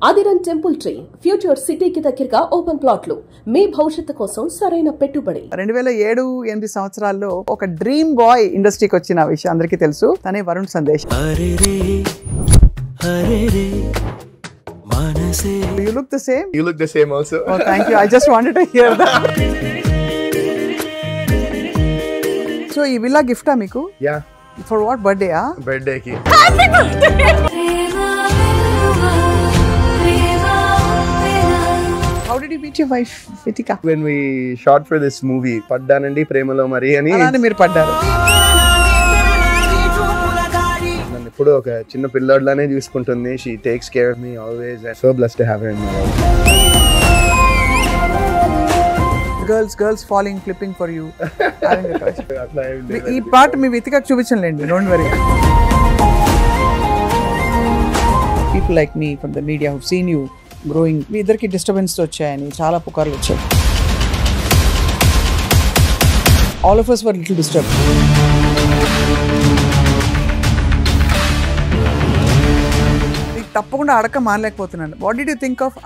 ఆదిరన్ temple tree future సిటీకి దగ్గరగా open ప్లాట్లు మీ భవిష్యత్తు కోసం సరైన పెట్టుబడి. 2007-8 సంవత్సరాల్లో ఒక డ్రీమ్ బాయ్ ఇండస్ట్రీకి వచ్చిన విషయం అందరికీ తెలుసు. తనే Varun Sandesh. You look the same. You look the same also. Oh, thank you. I just wanted to hear that. So, ఈ విల్లా గిఫ్టా మీకు? Yeah. For what birthday? Birthday ki. Happy birthday. How did you meet your wife, Vitika? When we shot for this movie, Paddanandi Premalo Mari ani. అలానే మీరు పడ్డారు. నన్ను ఎప్పుడూ ఒక చిన్న పిల్లాడిలానే చూసుకుంటుంది. She takes care of me always. I'm so blessed to have her in my life. Girls falling, flipping for you. అట్లా ఏం లేదు. ఈ పార్ట్ మీ వితికకు చూపించండి. Don't worry. People like me from the media who've seen you growing, మీ ఇద్దరికి disturbance వచ్చాయని చాలా పుకార్లు వచ్చాయి. All of us were little disturbed. తప్పకుండా అడక మానలేకపోతున్నాను. What did you think of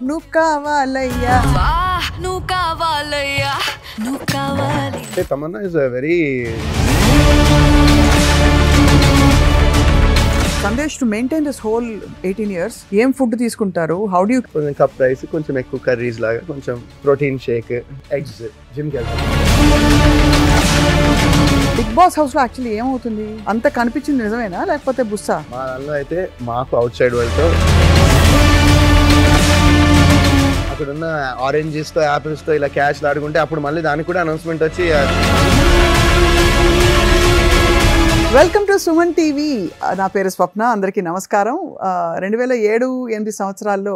నువ్వు కావాలయ్యా? Tamanna is a very Sandesh, to maintain this whole 18 years ఏం ఫుడ్ తీసుకుంటారు? How do you? కొంచెం కప్ రైస్, కొంచెం ఎక్కువ కర్రీస్ లాగా, కొంచెం ప్రోటీన్ షేక్, ఎగ్స్, జిమ్కి వెళ్తాం. బిగ్ బాస్ హౌస్ లో యాక్చువల్లీ ఏమవుతుంది? అంత కనిపించింది నిజమేనా లేకపోతే బుస్సా? మా దానిలో అయితే మాకు అవుట్ సైడ్ వాళ్ళతో అక్కడున్న ఆరెంజెస్ తో, యాపిల్స్ తో ఇలా క్యాష్ ఆడుకుంటే అప్పుడు మళ్ళీ దానికి కూడా అనౌన్స్మెంట్ వచ్చి వెల్కమ్ టు సుమన్ టీవీ. నా పేరు స్వప్న. అందరికీ నమస్కారం. 2007-8 సంవత్సరాల్లో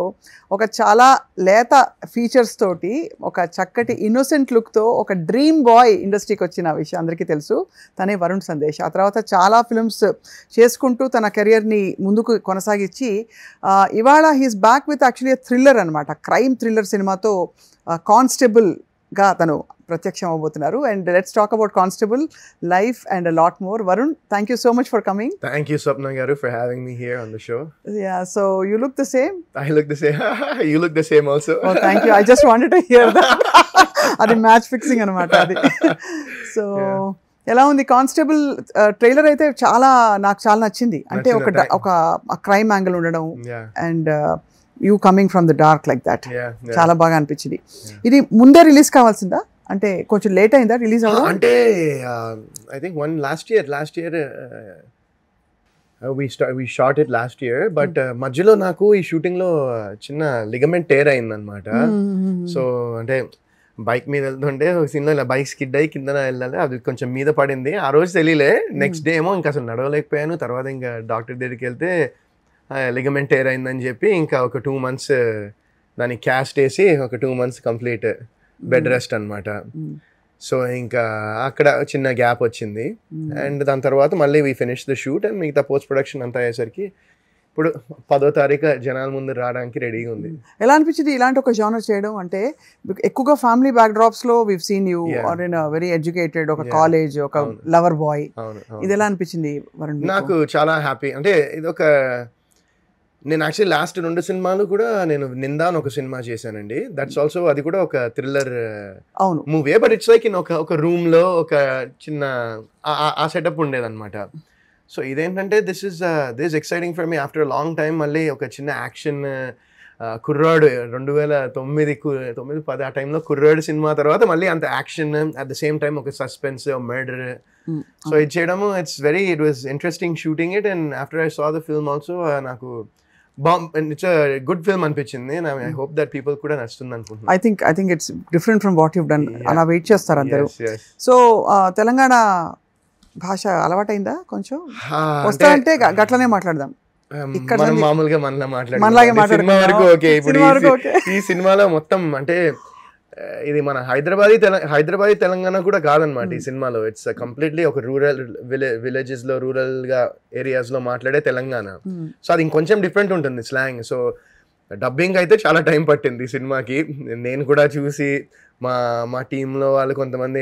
ఒక చాలా లేత ఫీచర్స్ తోటి, ఒక చక్కటి ఇన్నోసెంట్ లుక్తో ఒక డ్రీమ్ బాయ్ ఇండస్ట్రీకి వచ్చిన విషయం అందరికీ తెలుసు. తనే వరుణ్ సందేశ్. ఆ తర్వాత చాలా ఫిల్మ్స్ చేసుకుంటూ తన కెరియర్ని ముందుకు కొనసాగించి ఇవాళ he's back with actually thriller అనమాట. క్రైమ్ థ్రిల్లర్ సినిమాతో కానిస్టేబుల్గా తను ప్రత్యక్షం అవబోతున్నారు. And let's talk about constable life and lot more. Varun, thank you so much for coming. Thank you, Swapna garu, for having me here on the show. Yeah, so you look the same. I look the same. You look the same also. Oh, thank you. I just wanted to hear that. అది match fixing అనమాట అది. So ఎలా ఉంది constable trailer? అయితే నాకు చాలా నచ్చింది. అంటే ఒక క్రైమ్ యాంగిల్ ఉండడం and you coming from the dark like that చాలా బాగా అనిపించింది. ఇది ముందే రిలీజ్ కావాల్సిందా? అంటే కొంచెం లేట్ అయిందా రిలీజ్ అవ్వడం? అంటే I think last year we shot it last year, but మధ్యలో నాకు ఈ షూటింగ్ లో చిన్న లిగమెంట్ టేర్ అయిందనమాట. సో అంటే బైక్ మీద వెళ్తుంటే ఒక సీన్ లో ఇలా బైక్ స్కిడ్ అయ్యి కింద వెళ్ళాలి, అది కొంచెం మీద పడింది. ఆ రోజు తెలియలే. నెక్స్ట్ డే ఏమో ఇంకా అసలు నడవలేకపోయాను. తర్వాత ఇంకా డాక్టర్ దగ్గరికి వెళ్తే లిగమెంట్ టేర్ అయిందని చెప్పి ఇంకా ఒక 2 months దానికి క్యాస్ట్ వేసి ఒక 2 months కంప్లీట్ బెడ్ రెస్ట్ అనమాట. సో ఇంకా అక్కడ చిన్న గ్యాప్ వచ్చింది. అండ్ దాని తర్వాత మళ్ళీ we finish the shoot and మిగతా పోస్ట్ ప్రొడక్షన్ అంతా అయ్యేసరికి ఇప్పుడు 10వ తారీఖు జనాల ముందు రావడానికి రెడీగా ఉంది. ఎలా అనిపించింది ఇలాంటి ఒక జానర్ చేయడం? అంటే ఎక్కువగా ఫ్యామిలీ బ్యాక్ డ్రాప్స్ లో we seen you are in very educated, ఒక కాలేజ్, ఒక లవర్ బాయ్. ఇది ఎలా అనిపించింది వరుణ్? నాకు చాలా హ్యాపీ. అంటే ఇది ఒక నేను యాక్చువల్లీ లాస్ట్ 2 సినిమాలు కూడా నేను నిందా అని ఒక సినిమా చేశానండి. దట్స్ ఆల్సో అది కూడా ఒక thriller movie. But it's like in ఒక రూమ్ లో ఒక చిన్న ఆ సెటప్ ఉండేదన్నమాట. సో ఇదేంటంటే this is exciting for me after long time. మళ్ళీ ఒక చిన్న యాక్షన్ కుర్రాడు 2009-10 ఆ టైంలో కుర్రాడు సినిమా తర్వాత మళ్ళీ అంత action at the same time ఒక సస్పెన్స్, మర్డర్. సో ఇది చేయడము it was interesting shooting it. And after I saw the film also నాకు ఇట్స్ గుడ్ ఫిల్మ్ అనిపించింది. ఐ హోప్ దట్ పీపుల్ కూడా నచ్చుతుంది అనుకుంటున్నాను. I think it's different from what you've done. అలా wait చేస్తారు అందరూ. సో తెలంగాణ భాష అలవాటైందా కొంచెం? వస్తారంటే గట్లనే మాట్లాడదాం. ఇక్కడ మామూలుగా మనలాగే మాట్లాడుతున్నాం. ఈ సినిమాలో మొత్తం అంటే ఇది మన హైదరాబాదీ తెలంగాణ కూడా కాదనమాట ఈ సినిమాలో. ఇట్స్ కంప్లీట్లీ ఒక రూరల్ విలేజెస్ లో, రూరల్ గా ఏరియాస్ లో మాట్లాడే తెలంగాణ. సో అది ఇంకొంచెం డిఫరెంట్ ఉంటుంది స్లాంగ్. సో డబ్బింగ్ అయితే చాలా టైం పట్టింది ఈ సినిమాకి. నేను కూడా చూసి మా టీంలో వాళ్ళు కొంతమంది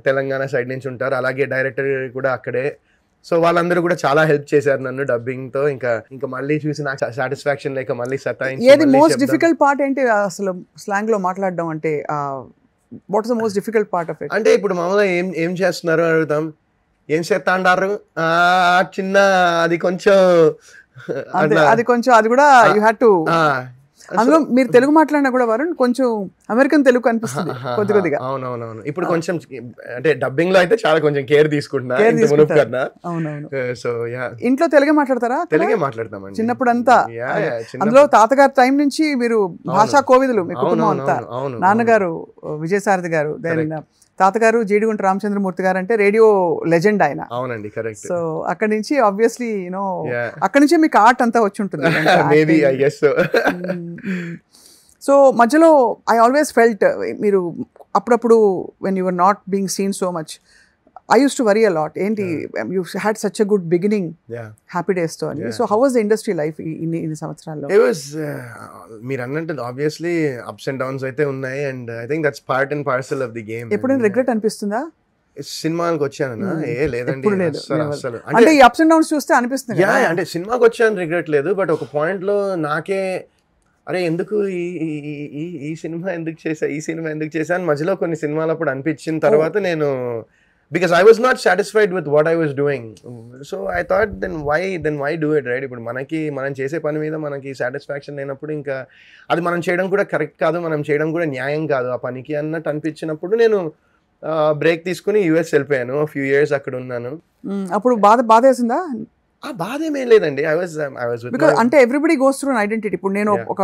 తెలంగాణ సైడ్ నుంచి ఉంటారు, అలాగే డైరెక్టర్ కూడా అక్కడే. సో వాళ్ళందరూ కూడా చాలా హెల్ప్ చేశారు నన్ను డబ్బింగ్ తో. ఇంకా మళ్ళీ చూసి నాకు సాటిస్ఫాక్షన్ లేక మళ్ళీ సతాయించి ఏది మోస్ట్ డిఫికల్ట్ పార్ట్ ఏంటి అసలు స్లాంగ్ లో మాట్లాడడం అంటే? What is the most difficult part of it? అంటే ఇప్పుడు మామూలుగా ఏం చేస్తున్నారు అని అడుగుతాం, ఏం చేస్తా అంటారు, చిన్న అది కొంచెం అది కూడా యూ హ్యాడ్ టు. అందులో మీరు తెలుగు మాట్లాడినా కూడా వరుణ్ కొంచెం అమెరికన్ తెలుగు అనిపిస్తుంది కొద్దిగా. అవునవునవును. ఇప్పుడు కొంచెం అంటే డబ్బింగ్ లో అయితే చాలా కొంచెం కేర్ తీసుకుంటున్నా. అవునవును. సో ఇంట్లో తెలుగే మాట్లాడతారా? తెలుగే మాట్లాడతామండి చిన్నప్పుడు అంతా. అందులో తాతగారి టైం నుంచి మీరు భాషా కోవిదులు మీ కుటుంబం అంతా. నాన్నగారు విజయసారథి గారు, తాతగారు జీడిగుంట రామచంద్రమూర్తి గారు అంటే రేడియో లెజెండ్ ఆయన. అవునండి, కరెక్ట్. సో అక్కడి నుంచి ఆబ్వియస్లీ యూనో అక్కడి నుంచే మీకు ఆర్ట్ అంతా వచ్చి ఉంటుంది. Maybe I guess so. So మధ్యలో ఐ ఆల్వేస్ ఫెల్ట్ మీరు అప్పుడప్పుడు when you are not being seen so much, I used to worry a lot. You had such a good beginning. Happy Days to ani. So how was the industry life in samvatsarallo? It was meer annantu obviously ups and downs aithe unnai, and I think that's part and parcel of the game. Eppudu regret anipistunda? సినిమాకి వచ్చానన్నా లేదండి అసలు. అంటే ఈ ups and downs చూస్తే అనిపిస్తుంది. అంటే సినిమాకి వచ్చాను రిగ్రెట్ లేదు, బట్ ఒక పాయింట్ లో నాకే అరే ఎందుకు ఈ సినిమా ఎందుకు చేశా అని మధ్యలో కొన్ని సినిమాలప్పుడు అనిపించిన తర్వాత నేను, because I was not satisfied with what I was doing, so I thought then why do it, right? ఇప్పుడు మనం చేసే పని మీద మనకి సాటిస్ఫాక్షన్ లేనప్పుడు ఇంకా అది మనం చేయడం కూడా కరెక్ట్ కాదు, మనం చేయడం కూడా న్యాయం కాదు ఆ పనికి అన్నట్టు అనిపించినప్పుడు నేను బ్రేక్ తీసుకుని యుఎస్ వెళ్ళిపోయాను. ఫ్యూ ఇయర్స్ అక్కడ ఉన్నాను. అప్పుడు బాధ వేసిందా? బాధ ఏమేం లేదండి. బికాజ్ అంటే ఎవ్రీబడి గోస్ త్రూ ఐడెంటిటీ. ఇప్పుడు నేను ఒక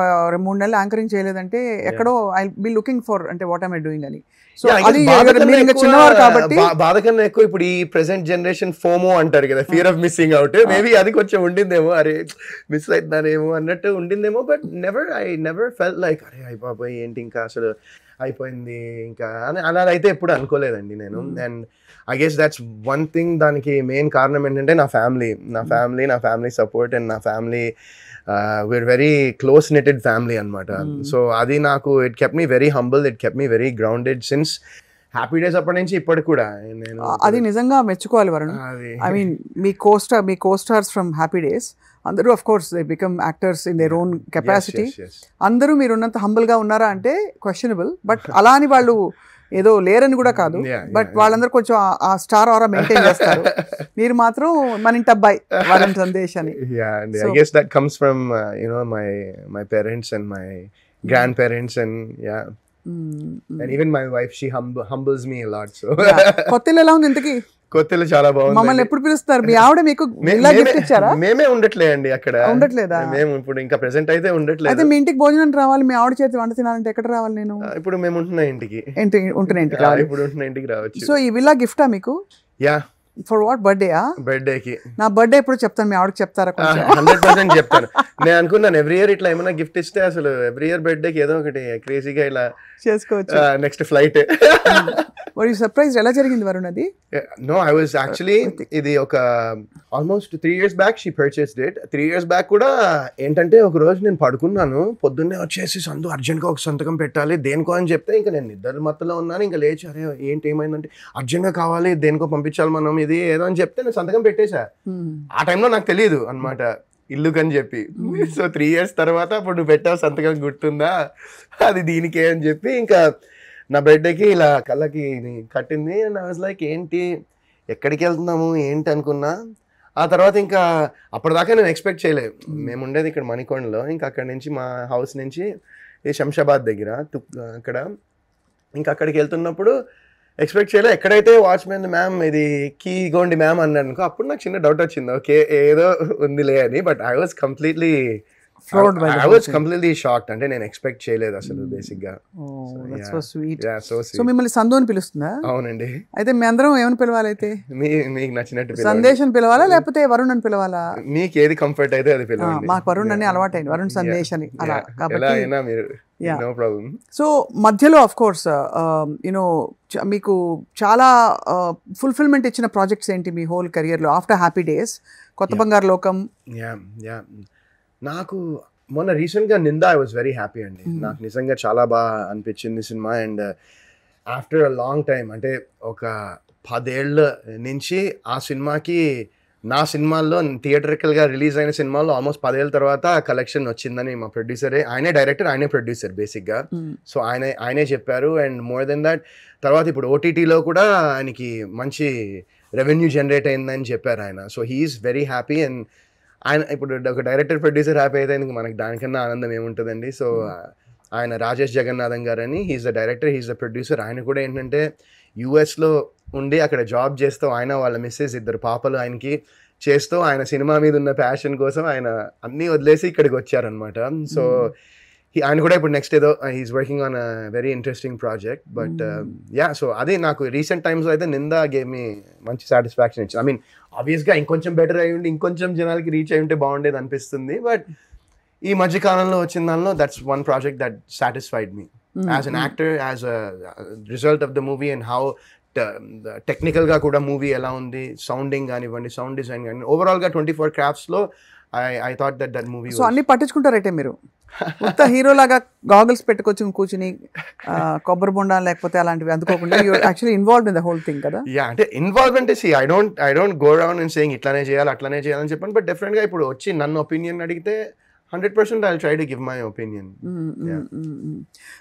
3 నెలలు యాంకరింగ్ చేయలేదంటే ఎక్కడో ఐ బి లుకింగ్ ఫర్ అంటే వాట్ ఐ డూయింగ్ అని. సో అది చిన్నవారు కాబట్టి బాధ కన్నా ఎక్కువ ఇప్పుడు ఈ ప్రెసెంట్ జనరేషన్ ఫోమో అంటారు కదా, fear of missing out, maybe అది కొంచెం ఉండిందేమో, అరే మిస్ అవుతున్నానేమో అన్నట్టు ఉండిందేమో. But I never felt like అరే అయిపోయి ఏంటి ఇంకా అసలు అయిపోయింది ఇంకా అని అలా అయితే ఎప్పుడు అనుకోలేదండి నేను. And I guess that's one thing దానికి మెయిన్ కారణం ఏంటంటే నా ఫ్యామిలీ సపోర్ట్ అండ్ నా family we're very close knitted family అన్నమాట. సో అది నాకు it kept me very humble, it kept me very grounded since happy days అప్పటి నుంచి ఇప్పటికి కూడా. నేను అది నిజంగా మెచ్చుకోవాలి వరుణ్. ఐ మీన్ మీ కోస్టార్స్ ఫ్రమ్ హ్యాపీ డేస్ అందరూ of course they become actors in their own capacity. అందరూ మీరు ఉన్నంత హంబుల్ గా ఉన్నారా అంటే క్వశ్చనబుల్. బట్ అలా అని వాళ్ళు ఏదో లేరని కూడా కాదు, బట్ వాళ్ళందరూ కొంచెం ఆ స్టార్ ఆరా మెయింటైన్ చేస్తారు. మీరు మాత్రం మన ఇంటి అబ్బాయి వరుణ్ సందేశ్ అని. I guess that comes from my parents and my grandparents and and even my wife, she humbles me a lot. So కొత్తిల్లు ఎలా ఉంది ఇంతకీ? కొత్తిల్లు చాలా బాగుంది. మమ్మల్ని ఎప్పుడు పిలుస్తారు? మీ ఆవిడ మీకు గిఫ్ట్ ఇచ్చారా? మేమే ఉండట్లేదండి అక్కడ. ఉండట్లేదా? మేము ఇప్పుడు ఇంకా ప్రెసెంట్ అయితే ఉండట్లేదు. అయితే మీ ఇంటికి భోజనం రావాలి, మీ ఆవిడ చేతి వంట తినాలంటే ఎక్కడ రావాలి? నేను ఇప్పుడు మేము ఉంటున్న ఇంటికి ఇప్పుడు ఉంటున్న ఇంటికి రావచ్చు. సో ఈ విల్లా గిఫ్టా మీకు? యా. For what? బర్త్డేకి. నా బర్త్డే ఎప్పుడు చెప్తాను, మీ ఆవిడకి చెప్తారా? 100% చెప్తాను. నేను అనుకున్నాను ఎవ్రీ ఇయర్ ఇట్లా ఏమైనా గిఫ్ట్ ఇస్తే అసలు ఎవ్రీ ఇయర్ బర్త్డేకి ఏదో ఒకటి క్రేజీగా ఇలా చేసుకోవచ్చు. Next flight. సర్ప్రైజ్ ఎలా జరిగింది వరుణ్ అది? నో, ఐ వాజ్ యాక్చువల్లీ ఇది ఒక almost 3 years back she purchased it. 3 years back కూడా ఏంటంటే ఒక రోజు నేను పడుకున్నాను, పొద్దున్నే వచ్చేసి సందు అర్జెంట్గా ఒక సంతకం పెట్టాలి దేనికో అని చెప్తే ఇంకా నేను నిద్ర మత్తులో ఉన్నాను. ఇంకా లేచి అరే ఏంటి ఏమైందంటే అర్జెంట్గా కావాలి దేనికో పంపించాలి మనం ఇది ఏదో అని చెప్తే నేను సంతకం పెట్టేశా. ఆ టైంలో నాకు తెలియదు అనమాట ఇల్లుకని చెప్పి. సో 3 years తర్వాత అప్పుడు నువ్వు పెట్టావు సంతకం గుర్తుందా, అది దీనికే అని చెప్పి ఇంకా నా బర్త్డేకి ఇలా కళ్ళకి కట్టింది. అండ్ ఐ వాజ్ లైక్ ఏంటి ఎక్కడికి వెళ్తున్నాము ఏంటి అనుకున్నా. ఆ తర్వాత ఇంకా అప్పటిదాకా నేను ఎక్స్పెక్ట్ చేయలేదు. మేము ఉండేది ఇక్కడ మణికొండలో, ఇంకా అక్కడి నుంచి మా హౌస్ నుంచి ఈ శంషాబాద్ దగ్గర అక్కడ ఇంకా అక్కడికి వెళ్తున్నప్పుడు ఎక్స్పెక్ట్ చేయలేదు. ఎక్కడైతే వాచ్మెన్ మ్యామ్ ఇది కీ ఇగోండి మ్యామ్ అన్నాడు అనుకో, అప్పుడు నాకు చిన్న డౌట్ వచ్చింది, ఓకే ఏదో ఉందిలే అని. But I was completely shocked. అంటే నేను ఎక్స్పెక్ట్ చేయలేదు అసలు బేసిక్ గా. సో మిమ్మల్ని సందు అని పిలుస్తుందా? అవునండి. అయితే మీ అందరం ఏమని పిలవాలి? అయితే మీకు నచ్చినట్టు సందేశం పిలవాలా లేకపోతే వరుణ్ అని పిలవాలా? మీకు ఏది కంఫర్ట్ అయితే అది పిలవండి. మాకు వరుణ్ అని అలవాటైంది, వరుణ్ సందేశ్ అని అలా. No problem. సో మధ్యలో ఆఫ్ కోర్స్ యూనో మీకు చాలా ఫుల్ఫిల్మెంట్ ఇచ్చిన ప్రాజెక్ట్స్ ఏంటి మీ హోల్ కెరియర్ లో after Happy Days? Kotha Bangaru Lokam. నాకు మొన్న రీసెంట్గా Nindha I was very happy అండి. నాకు నిజంగా చాలా బాగా అనిపించింది సినిమా. And after a long time అంటే ఒక 10 ఏళ్ళ నుంచి ఆ సినిమాకి నా సినిమాల్లో థియేటర్కల్గా రిలీజ్ అయిన సినిమాల్లో ఆల్మోస్ట్ 10 ఏళ్ళ తర్వాత కలెక్షన్ వచ్చిందని మా ప్రొడ్యూసరే, ఆయనే డైరెక్టర్ ఆయనే ప్రొడ్యూసర్ బేసిక్గా. సో ఆయనే చెప్పారు. అండ్ మోర్ దెన్ దాట్ తర్వాత ఇప్పుడు ఓటీటీలో కూడా ఆయనకి మంచి రెవెన్యూ జనరేట్ అయిందని చెప్పారు ఆయన. So he's very happy. And ఆయన ఇప్పుడు ఒక డైరెక్టర్ ప్రొడ్యూసర్ హ్యాపీ అయితే మనకి దానికన్నా ఆనందం ఏముంటుందండి. సో ఆయన రాజేష్ జగన్నాథం గారు అని, he's the director, he's the producer. ఆయన కూడా ఏంటంటే యూఎస్లో ఉండి అక్కడ జాబ్ చేస్తూ ఆయన వాళ్ళ మిస్సెస్ 2 పాపలు ఆయనకి చేస్తూ ఆయన సినిమా మీద ఉన్న ప్యాషన్ కోసం ఆయన అన్నీ వదిలేసి ఇక్కడికి వచ్చారనమాట. సో ఆయన కూడా ఇప్పుడు నెక్స్ట్ ఏదో he's working on a very interesting project. But yeah, so అది నాకు రీసెంట్ టైమ్స్లో అయితే నిందా గేమ్ మీ మంచి సాటిస్ఫాక్షన్ ఇచ్చింది. ఐ మీన్ ఆబ్వియస్గా ఇంకొంచెం బెటర్ అయ్యి ఉండి ఇంకొంచెం జనాలకి రీచ్ అయి ఉంటే బాగుండేది అనిపిస్తుంది. బట్ ఈ మధ్య కాలంలో వచ్చిన దానిలో that's one project that satisfied me as an actor, as a result of the movie and how టెక్నికల్గా కూడా మూవీ ఎలా ఉంది, సౌండింగ్ కానివ్వండి, సౌండ్ డిజైన్ కానీ, ఓవరాల్గా 24 క్రాఫ్ట్స్లో I thought that movie. So అన్ని పట్టించుకుంటారైతే మీరు మొత్తం హీరోలాగా గాగల్స్ పెట్టుకొచ్చి కూర్చుని కొబ్బరి బొండా లేకపోతే అలాంటివి అందుకోకుండా actually involved in the whole thing కదా. యా, అంటే ఇన్వాల్వ్ అంటే I don't go around and saying ఇట్లానే చేయాలి అట్లానే చేయాలని చెప్పాను. బట్ డెఫినెట్గా ఇప్పుడు వచ్చి నన్ను ఒపీనియన్ అడిగితే 100% I'll try to give my opinion.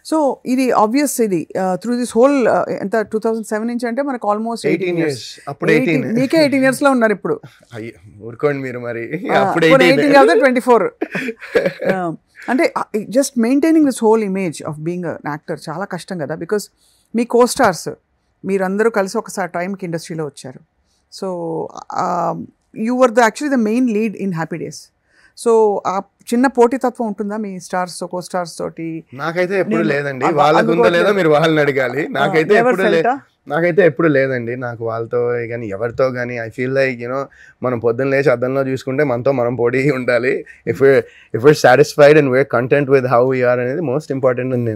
So ఇది ఆబ్వియస్ ఇది త్రూ దిస్ హోల్ ఎంత 2007 నుంచి అంటే మనకు ఆల్మోస్ట్ 18 years. అప్పుడు 18 మీకే 18 years లో ఉన్నారు ఇప్పుడు. ఊరుకోండి మీరు మరి. అప్పుడు 18 కాదు 24. అంటే just maintaining this whole image of being an actor చాలా కష్టం కదా. బికాస్ మీ కో స్టార్స్ మీరందరూ కలిసి ఒకసారి టైంకి ఇండస్ట్రీలో వచ్చారు. So you were actually the main lead in happy days. So ఆ చిన్న పోటీతత్వం ఉంటుందా మీ స్టార్స్ కో స్టార్స్ తోటి? నాకైతే ఎప్పుడు లేదండి. వాళ్ళకు ఉందో లేదో మీరు వాళ్ళని అడగాలి. నాకైతే ఎప్పుడు లేదండి. నాకు వాళ్ళతో కానీ ఎవరితో కానీ ఐ ఫీల్ లైక్ యూనో మనం పొద్దున్న లేచి అద్దంలో చూసుకుంటే మనతో మనం పోటీ ఉండాలి. If we're satisfied and we're content with how we are అనేది మోస్ట్ ఇంపార్టెంట్ అని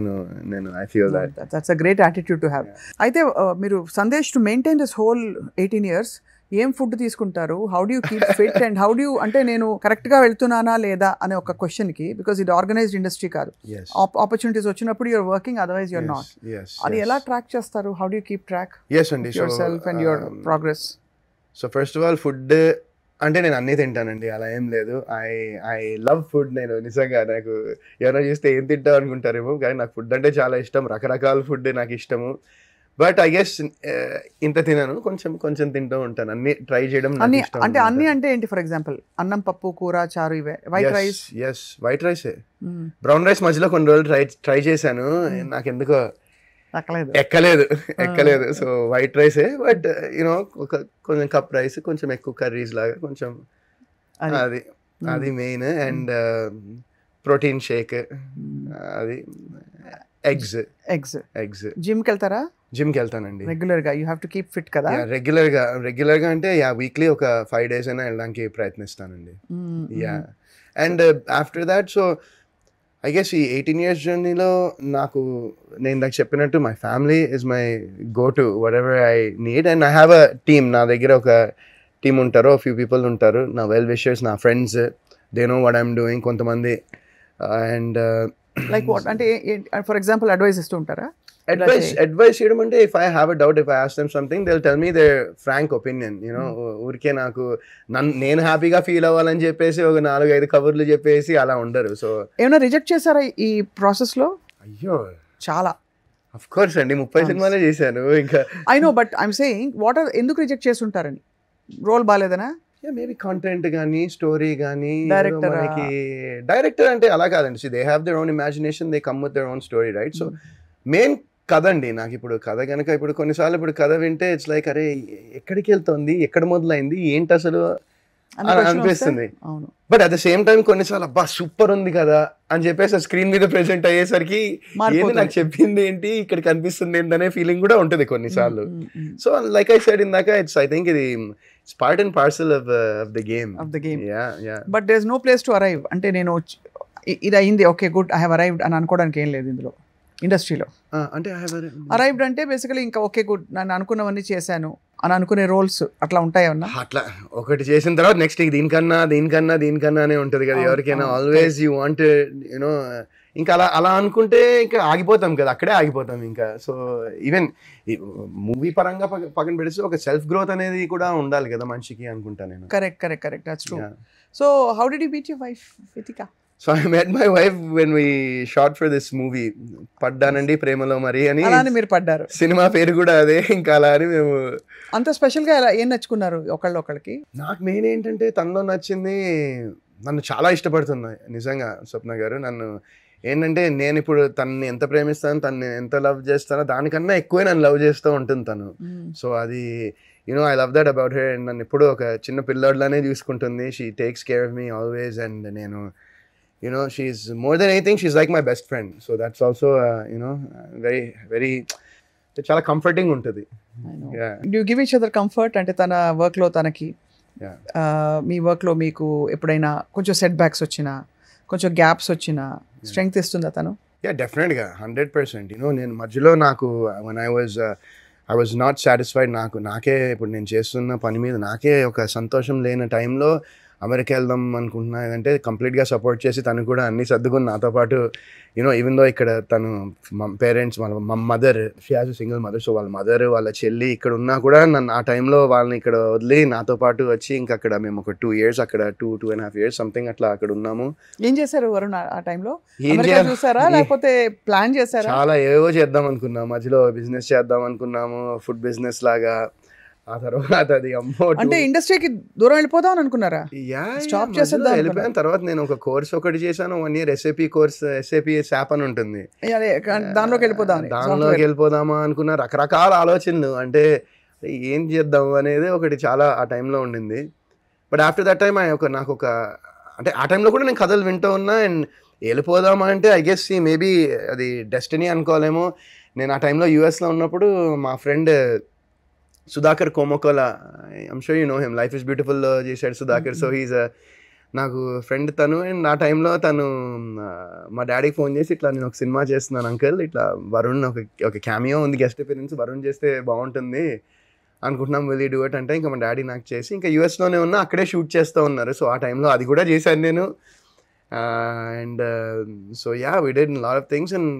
నేను I feel that's a great attitude to have. అయితే మీరు Sandesh to maintain this whole 18 years ఏం ఫుడ్ తీసుకుంటారు? How do you keep fit and how do అంటే నేను కరెక్ట్గా వెళ్తున్నానా లేదా అనే ఒక క్వశ్చన్కి, బికాజ్ ఇది ఆర్గనైజ్డ్ ఇండస్ట్రీ కాదు, ఆపర్చునిటీస్ వచ్చినప్పుడు you're working, otherwise you're not. అది ఎలా ట్రాక్ చేస్తారు? How do you keep track yourself and your progress? So first of all food అంటే నేను అన్నీ తింటానండి, అలా ఏం లేదు. I love food. నేను నిజంగా నాకు ఎవరైనా చూస్తే ఏం తింటావు అనుకుంటారేమో, కానీ నాకు ఫుడ్ అంటే చాలా ఇష్టం. రకరకాల ఫుడ్ నాకు ఇష్టము. బట్ ఐ గెస్ ఇంత తినను, కొంచెం తింటూ ఉంటాను. అన్ని ట్రై చేయడం అంటే అన్ని అంటే ఏంటి? ఫర్ ఎగ్జాంపుల్ అన్నం, పప్పు, కూర, చారు, ఇవే. White rice? ఎస్, వైట్ రైసే. బ్రౌన్ రైస్ మధ్యలో కొన్ని రోజులు ట్రై చేశాను, నాకు ఎందుకో ఎక్కలేదు. సో వైట్ రైసే. బట్ యూనో కొంచెం కప్ రైస్, కొంచెం ఎక్కువ కర్రీస్ లాగా కొంచెం, అది మెయిన్. అండ్ ప్రోటీన్ షేక్, అది ఎగ్స్. జిమ్కి వెళ్తారా? జిమ్కి వెళ్తానండి రెగ్యులర్గా. You have to keep fit కదా. రెగ్యులర్గా అంటే వీక్లీ ఒక 5 days అయినా వెళ్ళడానికి ప్రయత్నిస్తానండి. Yeah. And after that so I guess ఈ 18 years జర్నీలో నాకు నేను నాకు చెప్పినట్టు my family is my go to whatever I need. And I have a team. నా దగ్గర ఒక టీమ్ ఉంటారు, ఫ్యూ పీపుల్ ఉంటారు, నా వెల్ విషర్స్, నా friends. They know what I'm doing. కొంతమంది అండ్ లైక్ వాట్ అంటే ఫర్ ఎగ్జాంపుల్ అడ్వైస్ ఇస్తూ ఉంటారా? అడ్వైస్ చేయడం అంటే if I have a doubt, if I ask them something they will tell me their frank opinion. You know ఊరికే నాకు నేను హ్యాపీగా ఫీల్ అవ్వాలని చెప్పేసి ఒక 4-5 కబుర్లు చెప్పేసి అలా ఉండరు. సో ఏమైనా రిజెక్ట్ చేశారా ఈ ప్రాసెస్ లో? అయ్యో చాలా. ఆఫ్ కోర్స్ అండి, 30 సినిమాలే చేశాను. ఇంకా I know, but I'm saying ఎందుకు రిజెక్ట్ చేస్తుంటారని? రోల్ బాగాలేదనా? మేబీ కాంటెంట్ కానీ, స్టోరీ కానీ. డైరెక్టర్ అంటే అలా కాదండి. They have their own imagination, they come with their own story, right? So main కథ అండి. నాకు ఇప్పుడు కథ కనుక ఇప్పుడు కొన్నిసార్లు ఇప్పుడు కథ వింటే ఇట్స్ లైక్ అరే ఎక్కడికి వెళ్తుంది, ఎక్కడ మొదలైంది, ఏంటి అసలు అనిపిస్తుంది. But at the same time కొన్నిసార్లు అబ్బా సూపర్ ఉంది కదా అని చెప్పేసి స్క్రీన్ మీద ప్రెజెంట్ అయ్యేసరికి ఏంటి నాకు చెప్పింది ఏంటి, ఇక్కడ కనిపిస్తుంది ఏంటనే ఫీలింగ్ కూడా ఉంటుంది కొన్నిసార్లు. సో లైక్ ఐ సెడ్ ఇందాక ఇట్స్ ఐ థింక్ ఇది it's part and parcel of the game. But there is no place to arrive. అంటే నేను ఇది అయింది, okay good, I have arrived అని అనుకోవడానికి ఏం లేదు ఇందులో. ఇండస్ట్రీలో? అంటే అరైవ్డ్ అంటే బేసికలీ ఇంకా ఓకే గుడ్, నన్ను అనుకున్నవన్నీ చేశాను అని అనుకునే రోల్స్ అట్లా ఉంటాయన్నా? అట్లా ఒకటి చేసిన తర్వాత నెక్స్ట్ దీనికన్నా అనే ఉంటుంది కదా ఎవరికైనా. ఆల్వేస్ యూ వాంట్ యూనో, ఇంకా అలా అనుకుంటే ఇంకా ఆగిపోతాం కదా, అక్కడే ఆగిపోతాం ఇంకా. సో ఈవెన్ మూవీ పరంగా పక్కన పెడితే ఒక సెల్ఫ్ గ్రోత్ అనేది కూడా ఉండాలి కదా మనిషికి అనుకుంటా నేను. Correct, that's true. So how did you meet your wife Vithika? So I met my wife when we shot for this movie, పడ్డానండి ప్రేమలో మరి అని. అలానే మీరు పడ్డారు, సినిమా పేరు కూడా అదే. ఇంకా అలా అని మేము అంత స్పెషల్గా ఏం నచ్చుకున్నారు ఒకళ్ళకి? నాకు మెయిన్ ఏంటంటే తనలో నచ్చింది, నన్ను చాలా ఇష్టపడుతుంది నిజంగా స్వప్న గారు. నన్ను ఏంటంటే నేను ఇప్పుడు తనని ఎంత ప్రేమిస్తాను, తనని ఎంత లవ్ చేస్తానో దానికన్నా ఎక్కువే నన్ను లవ్ చేస్తూ ఉంటుంది తను. సో అది I love that about her. నన్ను ఎప్పుడు ఒక చిన్న పిల్లోడ్లానే చూసుకుంటుంది. She takes care of me always. And నేను she's more than anything, she's like my best friend. So that's also very very చాలా కంఫర్టింగ్ ఉంటుంది. Do you give each other comfort? అంటే తన వర్క్లో తనకి, మీ వర్క్లో మీకు ఎప్పుడైనా కొంచెం సెట్ బ్యాక్స్ వచ్చినా, కొంచెం గ్యాప్స్ వచ్చినా స్ట్రెంగ్త్ ఇస్తుందా తను? డెఫినెట్గా 100%. నేను మధ్యలో నాకు when I was not satisfied, నాకే ఇప్పుడు నేను చేస్తున్న పని మీద నాకే ఒక సంతోషం లేని టైంలో అమెరికా వెళ్దాం అనుకుంటున్నా అంటే కంప్లీట్గా సపోర్ట్ చేసి తను కూడా అన్ని సర్దుకుని నాతో పాటు ఈవెన్ దో ఇక్కడ తను పేరెంట్స్ మా mother, she has a single mother. So వాళ్ళ మదర్ వాళ్ళ చెల్లి ఇక్కడ ఉన్నా కూడా నన్ను ఆ టైంలో వాళ్ళని ఇక్కడ వదిలి నాతో పాటు వచ్చి ఇంకా అక్కడ మేము ఒక 2 years అక్కడ 2.5 years సంథింగ్ అట్లా అక్కడ ఉన్నాము. ఏం చేశారు వరుణ్ ఆ టైంలో? చూసారా లేకపోతే ప్లాన్ చేశారా? చాలా ఏవో చేద్దాం అనుకున్నాము, మధ్యలో బిజినెస్ చేద్దాం అనుకున్నాము, ఫుడ్ బిజినెస్ లాగా. ఆ తర్వాత అది అమ్మో అంటే ఇండస్ట్రీకి దూరం వెళ్ళిపోదాం అనుకున్నారా? స్టాప్ చేసేద్దాం వెళ్ళిపోయిన తర్వాత నేను ఒక కోర్స్ ఒకటి చేశాను, 1 year SAP course, SAP SAP అని ఉంటుంది. దానిలోకి వెళ్ళిపోదామా అనుకున్నా. రకరకాల ఆలోచనలు, అంటే ఏం చేద్దాం అనేది ఒకటి చాలా ఆ టైంలో ఉండింది. బట్ ఆఫ్టర్ దట్ టైం నాకు ఒక అంటే ఆ టైంలో కూడా నేను కథలు వింటూ ఉన్నా. అండ్ వెళ్ళిపోదామా అంటే ఐ గెస్ మేబీ అది డెస్టినీ అనుకోలేమో. నేను ఆ టైంలో యూఎస్లో ఉన్నప్పుడు మా friend Sudhakar Komakula, I'm sure you know him, life is బ్యూటిఫుల్లో చేశాడు సుధాకర్. సో హీజ్ నాకు ఫ్రెండ్ తను. అండ్ ఆ టైంలో తను మా డాడీకి ఫోన్ చేసి ఇట్లా నేను ఒక సినిమా చేస్తున్నాను అంకల్, ఇట్లా వరుణ్ ఒక క్యామియో ఉంది, గెస్ట్ అపియరెన్స్, వరుణ్ చేస్తే బాగుంటుంది అనుకుంటున్నాం, విల్ యూ డూ ఇట్ అంటే ఇంకా మా డాడీ నాకు చేసి ఇంకా యూఎస్లోనే ఉన్నా, అక్కడే షూట్ చేస్తూ ఉన్నారు. సో ఆ టైంలో అది కూడా చేశాను నేను. And so we did lot of things. And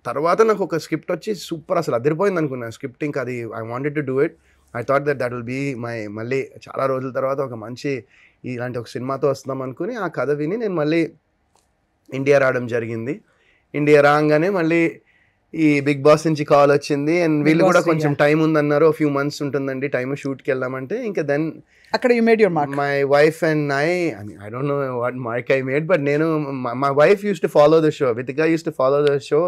తర్వాత నాకు ఒక స్క్రిప్ట్ వచ్చి సూపర్, అసలు అదిరిపోయింది అనుకున్నాను స్క్రిప్ట్. ఇంకా అది I wanted to do it. I thought that will be మళ్ళీ చాలా రోజుల తర్వాత ఒక మంచి ఇలాంటి ఒక సినిమాతో వస్తున్నాం అనుకుని ఆ కథ విని నేను మళ్ళీ ఇండియా రావడం జరిగింది. ఇండియా రాగానే మళ్ళీ ఈ బిగ్ బాస్ నుంచి కాల్ వచ్చింది. అండ్ వీళ్ళు కూడా కొంచెం టైం ఉందన్నారు, ఫ్యూ మంత్స్ ఉంటుందండి టైం షూట్కి వెళ్ళామంటే. ఇంకా దెన్ అక్కడ you made your mark. My wife and I don't know what mark I made, but నేను my wife used to follow the show. Vitika used to follow the show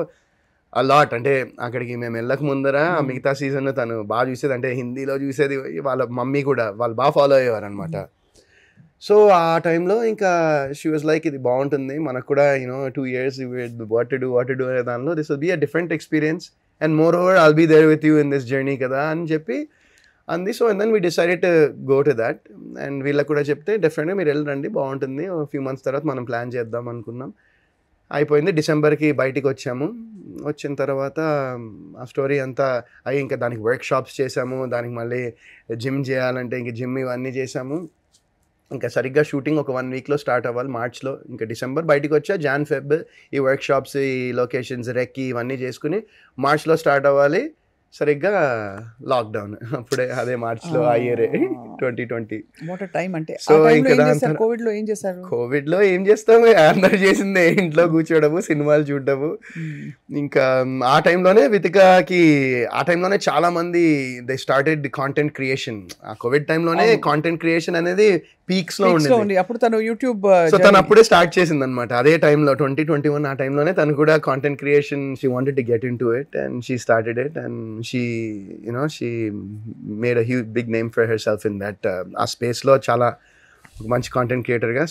a lot. అంటే అక్కడికి మేము వెళ్ళక ముందర మిగతా season తను బాగా చూసేది, అంటే హిందీలో చూసేది. వాళ్ళ మమ్మీ కూడా వాళ్ళు బాగా ఫాలో అయ్యేవారు అనమాట. సో ఆ టైంలో ఇంకా షీ వాజ్ లైక్ ఇది బాగుంటుంది మనకు కూడా 2 years what to do అనే దానిలో this will be a different experience and moreover I'll be there with you in this journey కదా అని చెప్పి అంది. So and then we decided to go to that. అండ్ వీళ్ళకి కూడా చెప్తే డెఫినెట్గా మీరు వెళ్ళండి బాగుంటుంది, ఫ్యూ మంత్స్ తర్వాత మనం ప్లాన్ చేద్దాం అనుకున్నాం. అయిపోయింది. డిసెంబర్కి బయటికి వచ్చాము. వచ్చిన తర్వాత ఆ స్టోరీ అంతా అయ్యి ఇంకా దానికి వర్క్ షాప్స్ చేసాము, దానికి మళ్ళీ జిమ్ చేయాలంటే ఇంక జిమ్ ఇవన్నీ చేసాము. ఇంకా సరిగ్గా షూటింగ్ ఒక 1 weekలో స్టార్ట్ అవ్వాలి మార్చ్లో. ఇంకా డిసెంబర్ బయటికి వచ్చా, జాన్ ఫెబ్ ఈ వర్క్ షాప్స్, ఈ లొకేషన్స్, రెక్కి ఇవన్నీ చేసుకుని మార్చ్లో స్టార్ట్ అవ్వాలి. సరిగ్గా లాక్డౌన్ అప్పుడే, అదే మార్చ్లో ఆ ఇయర్ 2020. సో కోవిడ్లో ఏం చేశారు? కోవిడ్లో ఏం చేస్తాము, అందరు చేసిందే ఇంట్లో కూర్చోవడము, సినిమాలు చూడడము. ఇంకా ఆ టైంలోనే వితికాకి ఆ టైంలోనే చాలా మంది దే స్టార్టెడ్ కాంటెంట్ క్రియేషన్. ఆ కోవిడ్ టైంలోనే కాంటెంట్ క్రియేషన్ అనేది పీక్స్ లో ఉంది. అప్పుడు తను యూట్యూబ్, సో తను అప్పుడే స్టార్ట్ చేసింది అనమాట. అదే టైంలో 2021 ఆ టైంలోనే తను కూడా content creation she wanted to get in to it and she started it and she made a huge big name for herself in that ఆ స్పేస్ లో చాలా మంచి కాంటెంట్ క్రియేటర్ గా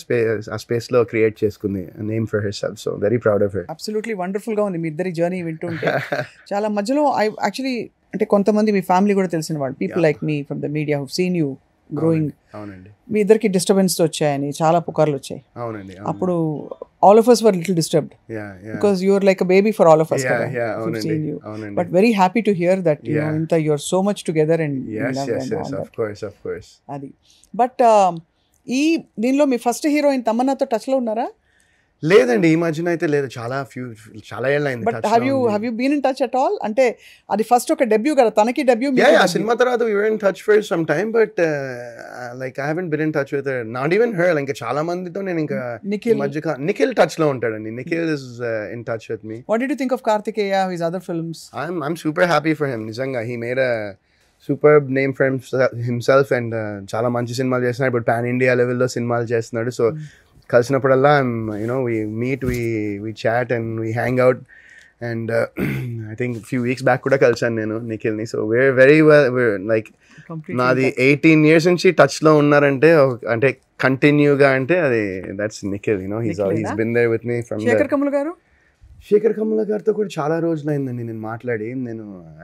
ఆ స్పేస్ లో క్రియేట్ చేసుకుంది name for హెర్సెల్ఫ్. So very proud of her. Absolutely wonderful గా ఉంది మీ ఇద్దరి జర్నీ వింటుంటే. చాలా మధ్యలో యాక్చువల్లీ అంటే కొంతమంది మీ ఫ్యామిలీ కూడా తెలిసిన వాళ్ళు, people like me from the media who seen you growing, అవునండి మీ ఇద్దరికి డిస్టర్బెన్స్ వచ్చాయని చాలా పుకార్లు వచ్చాయి. అవునండి అప్పుడు all of us were little disturbed because you are like a baby for all of us. అవునండి అవునండి But very happy to hear that you know inta you are so much together and yes love yes and yes all of course అది. But ఈ దీనిలో మీ first heroine తమన్నాతో touch లో ఉన్నారా? లేదండి ఈ మధ్యన అయితే లేదు, చాలా ఏళ్ళు అయింది. But have you been in touch at all? అంటే అది ఫస్ట్ ఒక డెబ్యూ కదా, తనకి డెబ్యూ. ఆ సినిమా తర్వాత we were in touch for some time but like I haven't been in touch with her, not even her. ఇంకా చాలా మందితో నేను ఇంకా నిఖిల్ టచ్ లో ఉంటాడండి. Nikhil is in touch with me. What did you think of Kartikeya, his other films? I'm super happy for him. నిజంగా he made a superb name for himself and చాలా మంచి సినిమాలు చేస్తున్నాడు. ఇప్పుడు పాన్ ఇండియా లెవెల్లో సినిమాలు చేస్తున్నాడు. సో కలిసినప్పుడల్లా we meet, we chat and we hang out and I think few weeks back కూడా కలిసాను నేను నిఖిల్ని. So we're very well, we're like నాది 18 years నుంచి టచ్ లో ఉన్నారంటే అంటే కంటిన్యూగా అంటే అది that's Nikhil. he's been there with me from Sekhar Kammula గారితో కూడా చాలా రోజులైందండి నేను మాట్లాడి.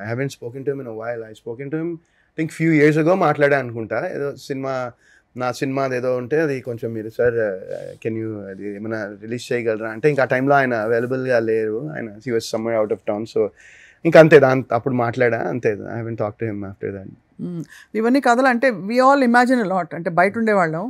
I haven't spoken to him in a while. I spoken to him I think few years ago మాట్లాడా అనుకుంటా. ఏదో నా సినిమాది ఏదో ఉంటే అది కొంచెం మీరు సార్ కెన్ యూ అది ఏమైనా రిలీజ్ చేయగలరా అంటే ఇంకా ఆ టైంలో ఆయన అవైలబుల్గా లేరు, ఆయన he was somewhere out of town. So ఇంకా అంతే అప్పుడు మాట్లాడా అంతే. I haven't talked to him after that. ఇవన్నీ కథలు అంటే వి ఆల్ ఇమాజిన్ లాట్. అంటే బయట ఉండేవాళ్ళం,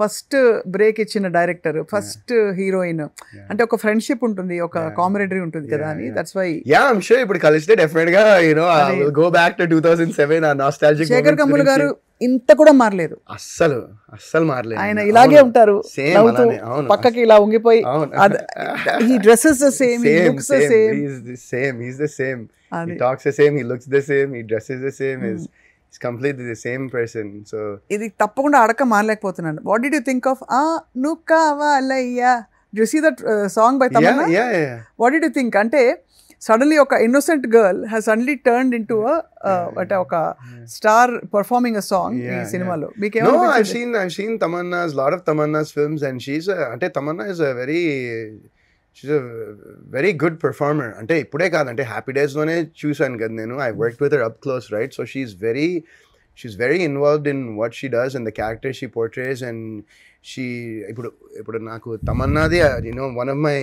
ఫస్ట్ బ్రేక్ ఇచ్చిన డైరెక్టర్, ఫస్ట్ హీరోయిన్ అంటే ఒక ఫ్రెండ్షిప్ ఉంటుంది, ఒక కామెడీ ఉంటుంది కదా అని. దట్స్ వై I'm sure ఇప్పుడు కలిస్తే డెఫినెట్ గా I will go back to 2007 ఆ nostalgic. శేఖర్ కమ్ముల గారు ఇంత కూడా మారలేదు, అస్సలు మారలేదు. ఆయన ఇలాగే ఉంటారు, పక్కకి ఇలా ఉంగిపోయి. he dresses the same, he looks the same, he's the same, he talks the same, he looks the same, he dresses the same, he's completely the same person. So ఇది తప్పకుండా అడక మారలేకపోతున్నాను. what did you think of నువ్వు కావాలయ్యా? do you see that song by Tamanna? yeah what did you think? అంటే suddenly ఒక innocent girl has suddenly turned into ఒక star performing a song ఈ సినిమాలో. No, I've seen Tamanna's, lot of Tamanna's films and she's Tamanna is she's a very good performer. అంటే ఇప్పుడే కాదంటే happy days లోనే చూసాను కదా నేను. I worked with her up close, right? So she's very involved in what she does and the character she portrays and she ఇప్పుడు నాకు తమన్నాది one of my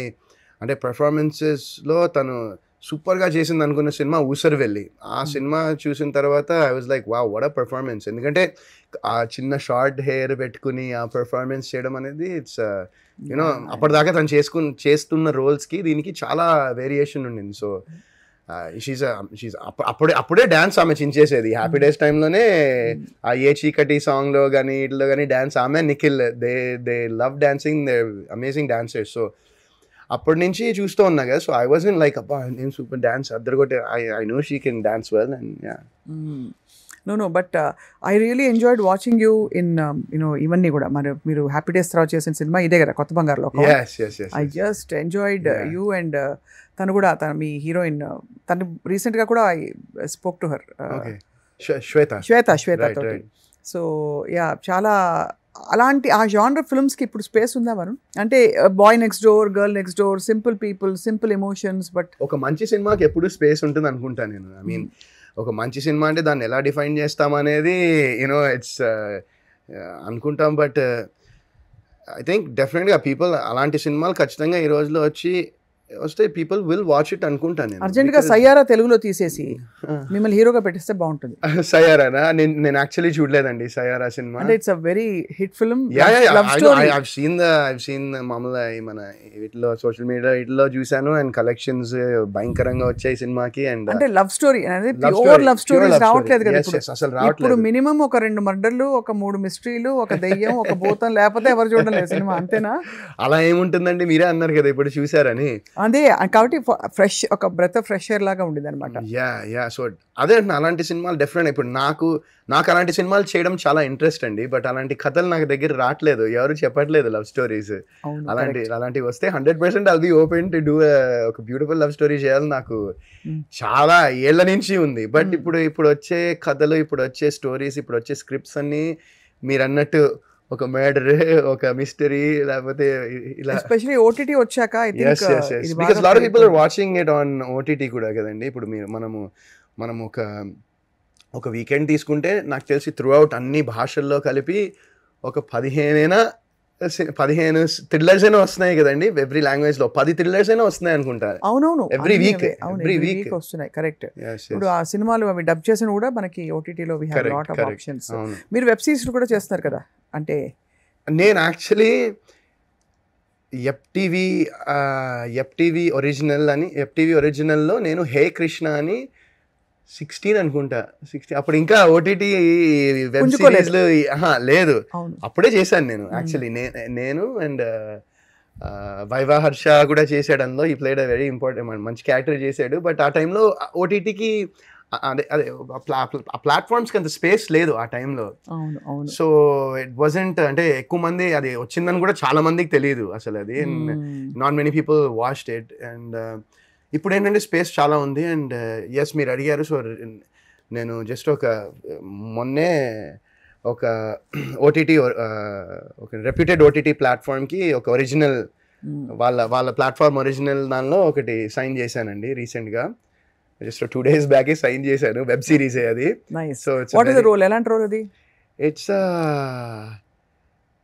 అంటే పర్ఫార్మెన్సెస్లో తను సూపర్గా చేసింది అనుకున్న సినిమా ఊసరవెల్లి. ఆ సినిమా చూసిన తర్వాత I was like wow what a performance. ఎందుకంటే ఆ చిన్న షార్ట్ హెయిర్ పెట్టుకుని ఆ పర్ఫార్మెన్స్ చేయడం అనేది ఇట్స్ అప్పటిదాకా తను చేస్తున్న రోల్స్కి దీనికి చాలా వేరియేషన్ ఉండింది. సో షీజ్ అప్పుడే డాన్స్ ఆమె చించేసేది. హ్యాపీ డేస్ టైంలోనే ఆ ఏ చీకటి సాంగ్లో కానీ ఇట్లో కానీ డాన్స్ ఆమె Nikhil they love dancing, they amazing dancers. So అప్పటి నుంచి చూస్తూ ఉన్నా కదా. So I was in like అబ్బా నేను సూపర్ డాన్స్ అద్దరుకొట్టే I know she can dance well and yeah. No, but I really enjoyed watching you in ఇవన్నీ కూడా మీరు హ్యాపీ డేస్ తర్వాత చేసిన సినిమా ఇదే కదా కొత్త బంగారులో. I just enjoyed you and తను కూడా మీ హీరోయిన్ తను రీసెంట్ గా కూడా I spoke to her, శ్వేత తోటి. సో యా చాలా అలాంటి ఆ జానర్ ఫిల్మ్స్ కి ఇప్పుడు స్పేస్ ఉందా మనం? అంటే boy next door, girl next door, simple people, simple emotions. But ఒక మంచి సినిమాకి ఎప్పుడు స్పేస్ ఉంటుంది అనుకుంటా నేను. ఐ మీన్ ఒక మంచి సినిమా అంటే దాన్ని ఎలా డిఫైన్ చేస్తామనేది ఇట్స్ అనుకుంటాం. బట్ ఐ థింక్ డెఫినెట్గా పీపుల్ అలాంటి సినిమాలు ఖచ్చితంగా ఈ రోజులో వస్తే పీపుల్ విల్ వాచ్ ఇట్ అనుకుంటాను నేను. అర్జెంట్గా సయ్యారా తెలుగులో తీసేసి మిమ్మల్ని హీరోగా పెట్టిస్తే బాగుంటుంది. సయ్యారానా? నేను యాక్చువల్లీ చూడలేదండి సయ్యారా సినిమా. అంటే it's a very hit film. I've seen మామూలుగా మన వీటిలో సోషల్ మీడియా వీటిలో చూసాను అండ్ కలెక్షన్స్ భయంకరంగా వచ్చాయి సినిమాకి. అండ్ అంటే లవ్ స్టోరీ అనేది ప్యూర్ లవ్ స్టోరీస్ రావట్లేదు కదా అసలు రావట్లేదు. ఇప్పుడు మినిమం ఒక 2 మర్డర్లు, ఒక 3 మిస్టరీలు, ఒక దెయ్యం, ఒక భూతం, లేకపోతే ఎవరు చూడలేదు సినిమా. అంతేనా? అలా ఏముంటుందండి, మీరే అన్నారు కదా ఇప్పుడు చూసారని. అదే కాబట్టి ఫ్రెష్ ఒక బ్రెత్ ఫ్రెష్ ఎయిర్ లాగా ఉండేది అనమాట. సో అదే అలాంటి సినిమాలు డెఫినెట్. ఇప్పుడు నాకు అలాంటి సినిమాలు చేయడం చాలా ఇంట్రెస్ట్ అండి. బట్ అలాంటి కథలు నాకు దగ్గర రావట్లేదు, ఎవరు చెప్పట్లేదు లవ్ స్టోరీస్. అలాంటివి వస్తే 100% I'll be open to do ఒక బ్యూటిఫుల్ లవ్ స్టోరీ చేయాలి నాకు చాలా ఏళ్ల నుంచి ఉంది. బట్ ఇప్పుడు వచ్చే కథలు, ఇప్పుడు వచ్చే స్టోరీస్, ఇప్పుడు వచ్చే స్క్రిప్ట్స్ అన్ని మీరు అన్నట్టు ఒక మర్డర్, ఒక మిస్టరీ, లేకపోతే ఇలా ఎస్పెషల్లీ ఓటీటీ వచ్చాక I think because lot of people are watching it on OTT కూడా కదండి. ఇప్పుడు మనము ఒక ఒక వీకెండ్ తీసుకుంటే నాకు తెలిసి త్రూఅవుట్ అన్ని భాషల్లో కలిపి ఒక 15 థ్రిల్లర్స్ అయినా వస్తున్నాయి కదండి. ఎవ్రీ లాంగ్వేజ్ లో 10 థ్రిల్లర్స్ అయినా వస్తున్నాయి అనుకుంటా. అవునవును, ఎవ్రీ వీక్ వస్తున్నాయి. కరెక్ట్. ఇప్పుడు ఆ సినిమాలు అవి డబ్ చేసిన కూడా మనకి ఓటీటీలో we have lot of options. మీరు వెబ్ సిరీస్ కూడా చేస్తున్నారు కదా? అంటే నేను యాక్చువల్లీ ఎఫ్టీవీ ఒరిజినల్లో నేను హే కృష్ణ అని 16 అనుకుంటా, 16 అప్పుడు ఇంకా ఓటీటీ వెబ్ సిరీస్లు లేదు, అప్పుడే చేశాను నేను. యాక్చువల్లీ నేను అండ్ వైవా హర్ష కూడా చేశాడు అందులో. ఈ ప్లేడ్ వెరీ ఇంపార్టెంట్, మంచి క్యారెక్టర్ చేశాడు. బట్ ఆ టైంలో ఓటీటీకి అదే ఆ ప్లాట్ఫామ్స్కి అంత స్పేస్ లేదు ఆ టైంలో. సో ఇట్ వాజంట్, అంటే ఎక్కువ మంది అది వచ్చిందని కూడా చాలా మందికి తెలియదు అసలు అది. Not many people watched it. And ఇప్పుడు ఏంటంటే స్పేస్ చాలా ఉంది. అండ్ ఎస్, మీరు అడిగారు. సో నేను జస్ట్ మొన్నే ఒక ఓటీటీ, ఒక రెప్యూటెడ్ ఓటీటీ ప్లాట్ఫామ్కి ఒక ఒరిజినల్, వాళ్ళ ప్లాట్ఫామ్ ఒరిజినల్ దానిలో ఒకటి సైన్ చేశానండి రీసెంట్గా. జస్ట్ 2 days బ్యాక్ సైన్ చేశాను. వెబ్ సిరీస్ అది. సో ఎలాంటి రోల్ అది? ఇట్స్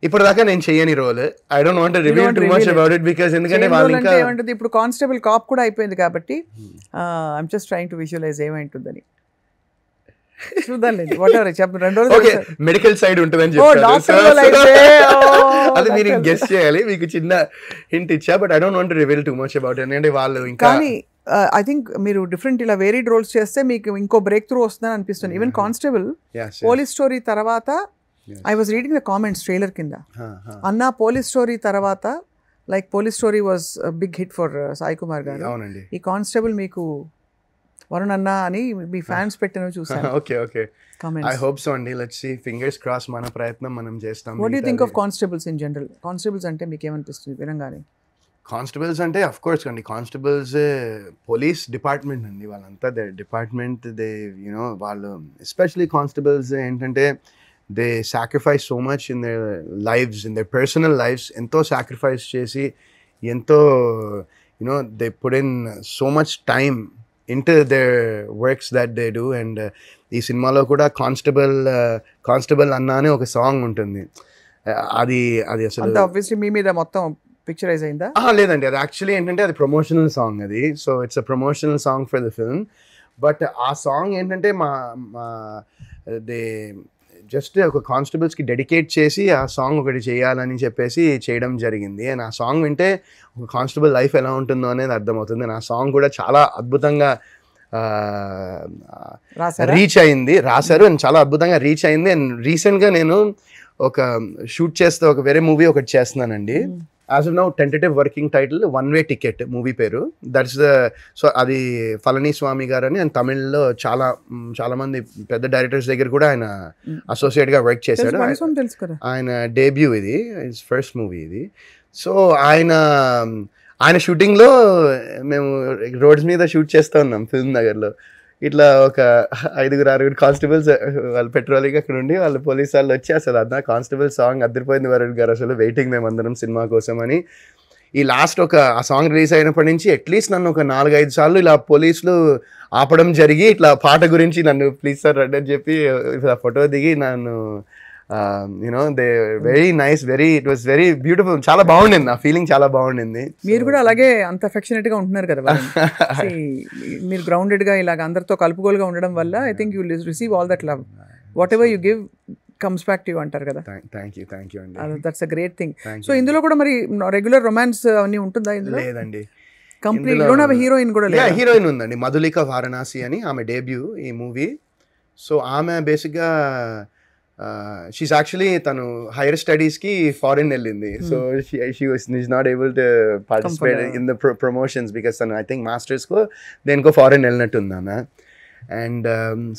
ఇప్పటిదాకా నేను చేయని role. I don't want to reveal too much about it because ఎందుకంటే వాళ్ళు ఇంకా ఏమంటది, ఇప్పుడు కానిస్టేబుల్ కాప్ కూడా అయిపోయింది కాబట్టి I'm just trying to visualise ఏమైంటుందని. చూద్దాంలేండి, వాట్ ఎవర్ చెప్పండి. 2 రోజులు ఓకే, మెడికల్ సైడ్ ఉంటుందని అది మీరు గెస్ చేయాలి. మీకు చిన్న హింట్ ఇచ్చా, but I don't want to reveal too much about it. ఎందుకంటే వాళ్ళు ఇంకా, కానీ ఐ థింక్ మీరు డిఫరెంట్ ఇలా వేరీడ్ రోల్స్ చేస్తే మీకు ఇంకో బ్రేక్ త్రూ వస్తుందని అనిపిస్తుంది. ఈవెన్ కానిస్టేబుల్ పోలీస్ స్టోరీ తర్వాత I was reading the comments trailer కింద, అన్న పోలీస్ స్టోరీ తర్వాత like Police Story was big hit for Sai Kumar గారు. ఈ కానిస్టేబుల్ మీకు వరుణ్ అన్న అని మీ ఫ్యాన్స్ పెట్టిన చూసాను. Okay okay, I hope so అండి. లెట్స్ సీ, ఫింగర్స్ క్రాస్, మన ప్రయత్నం మనం చేస్తాం. What do you think of constables in general? Constables అంటే మీకు ఏమనిపిస్తుంది వినంగానే? కానిస్టేబుల్స్ అంటే అఫ్ కోర్స్ అండి, కానిస్టేబుల్స్ పోలీస్ డిపార్ట్మెంట్ అండి, వాళ్ళంతా దే డిపార్ట్మెంట్. దే యూనో వాళ్ళు ఎస్పెషలీ కానిస్టేబుల్స్ ఏంటంటే they sacrifice so much in their lives, in their personal lives. ఎంతో సాక్రిఫైస్ చేసి, ఎంతో you know they put in so much time into their works that they do. And ఈ సినిమాలో కూడా constable అన్న అని ఒక సాంగ్ ఉంటుంది. అది అసలు ఆబ్వియస్లీ మీ మీద మొత్తం పిక్చరైజ్ అయిందా? లేదండి, అది యాక్చువల్లీ ఏంటంటే అది ప్రమోషనల్ సాంగ్ అది. So it's a promotional song for the film. But ఆ సాంగ్ ఏంటంటే మా దే జస్ట్ ఒక కానిస్టేబుల్స్కి డెడికేట్ చేసి ఆ సాంగ్ ఒకటి చేయాలని చెప్పేసి చేయడం జరిగింది. అండ్ ఆ సాంగ్ వింటే ఒక కానిస్టేబుల్ లైఫ్ ఎలా ఉంటుందో అనేది అర్థమవుతుంది. అండ్ ఆ సాంగ్ కూడా చాలా అద్భుతంగా రీచ్ అయింది, రాశారు. అండ్ చాలా అద్భుతంగా రీచ్ అయింది. అండ్ రీసెంట్గా నేను ఒక షూట్ చేస్తే ఒక వేరే మూవీ ఒకటి చేస్తున్నానండి. As of now tentative working title one way ticket movie పేరు. దట్స్ ద, సో అది ఫలనీ స్వామి గారు అని, అండ్ తమిళ్లో చాలా మంది పెద్ద డైరెక్టర్స్ దగ్గర కూడా ఆయన అసోసియేట్గా వర్క్ చేశాడు. ఆయన డెబ్యూ ఇది, హిస్ ఫస్ట్ మూవీ ఇది. సో ఆయన షూటింగ్లో మేము రోడ్స్ మీద షూట్ చేస్తూ ఉన్నాం ఫిల్మ్ నగర్లో. ఇట్లా ఒక 5-6 కానిస్టేబుల్స్ వాళ్ళు పెట్రోలింగ్ అక్కడ ఉండి వాళ్ళు పోలీసు వాళ్ళు వచ్చి అసలు అన్న కానిస్టేబుల్ సాంగ్ అద్దరిపోయింది వరుణ్ గారు, అసలు వెయిటింగ్ మేమందరం సినిమా కోసం అని. ఈ లాస్ట్ ఆ సాంగ్ రిలీజ్ అయినప్పటి నుంచి అట్లీస్ట్ నన్ను ఒక 4-5 సార్లు ఇలా పోలీసులు ఆపడం జరిగి, ఇట్లా పాట గురించి నన్ను ప్లీజ్ సార్ రండి అని చెప్పి ఇట్లా ఫోటో దిగి నన్ను you know they very nice, it was very beautiful. చాలా బాగుండింది, నా ఫీలింగ్ చాలా బాగుండింది. మీరు కూడా అలాగే అంత అఫెక్షనేట్ గా ఉంటున్నారు కదా, మీరు గ్రౌండెడ్ గా ఇలాగ అందరితో కలుపుకోలుగా ఉండడం వల్ల I think you receive all that love, what ever you give comes back to you అంటారు కదా. థ్యాంక్ యూ అండి, that's a great thing. So ఇందులో కూడా మరి రెగ్యులర్ రొమాన్స్ అన్ని ఉంటుందా ఇందులో? లేదండి, కంప్లీట్ హీరోయిన్ కూడా లేదు. హీరోయిన్ ఉందండి, మధులిక వారణాసి అని, ఆమె డెబ్యూ ఈ మూవీ. సో ఆమె బేసిక్గా షీస్ యాక్చువల్లీ తను హైయర్ స్టడీస్కి ఫారిన్ వెళ్ళింది. So she is not able to participate in the promotions because తను ఐ థింక్ మాస్టర్స్కో దేనికో ఫారిన్ వెళ్ళినట్టుంది ఆమె. అండ్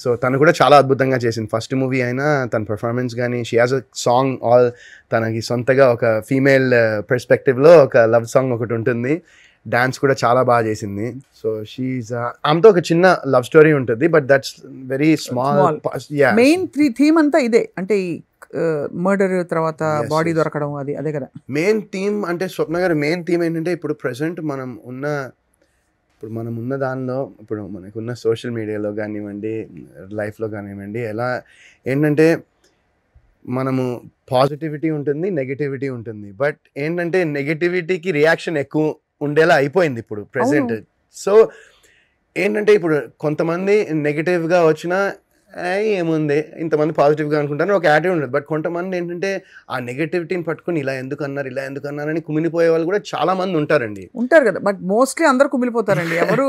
సో తను కూడా చాలా అద్భుతంగా చేసింది. ఫస్ట్ మూవీ అయినా తన పర్ఫార్మెన్స్ కానీ, she has a song all తనకి సొంతగా ఒక ఫీమేల్ పర్స్పెక్టివ్లో ఒక లవ్ సాంగ్ ఒకటి ఉంటుంది. డాన్స్ కూడా చాలా బాగా చేసింది. సో షీఈస్ ఆమెతో ఒక చిన్న లవ్ స్టోరీ ఉంటుంది, but that's very small. Main theme అంతా ఇదే, అంటే మర్డర్ తర్వాత బాడీ దొరకడం, అదే కదా మెయిన్ థీమ్. అంటే స్వప్న గారు మెయిన్ థీమ్ ఏంటంటే ఇప్పుడు ప్రెసెంట్ మనం ఉన్న ఇప్పుడు మనం ఉన్న దానిలో ఇప్పుడు మనకున్న సోషల్ మీడియాలో కానివ్వండి, లైఫ్లో కానివ్వండి, ఎలా ఏంటంటే మనము పాజిటివిటీ ఉంటుంది, నెగిటివిటీ ఉంటుంది. బట్ ఏంటంటే నెగిటివిటీకి రియాక్షన్ ఎక్కువ ఉండేలా అయిపోయింది ఇప్పుడు ప్రెసెంట్. సో ఏంటంటే ఇప్పుడు కొంతమంది నెగిటివ్గా వచ్చినా ఏముంది, ఇంతమంది పాజిటివ్గా అనుకుంటారు, ఒక యాటిట్యూడ్ ఉండదు. బట్ కొంతమంది ఏంటంటే ఆ నెగిటివిటీని పట్టుకుని ఇలా ఎందుకు అన్నారని కుమిలిపోయే వాళ్ళు కూడా చాలా మంది ఉంటారు కదా. బట్ మోస్ట్లీ అందరూ కుమిలిపోతారండి, ఎవరు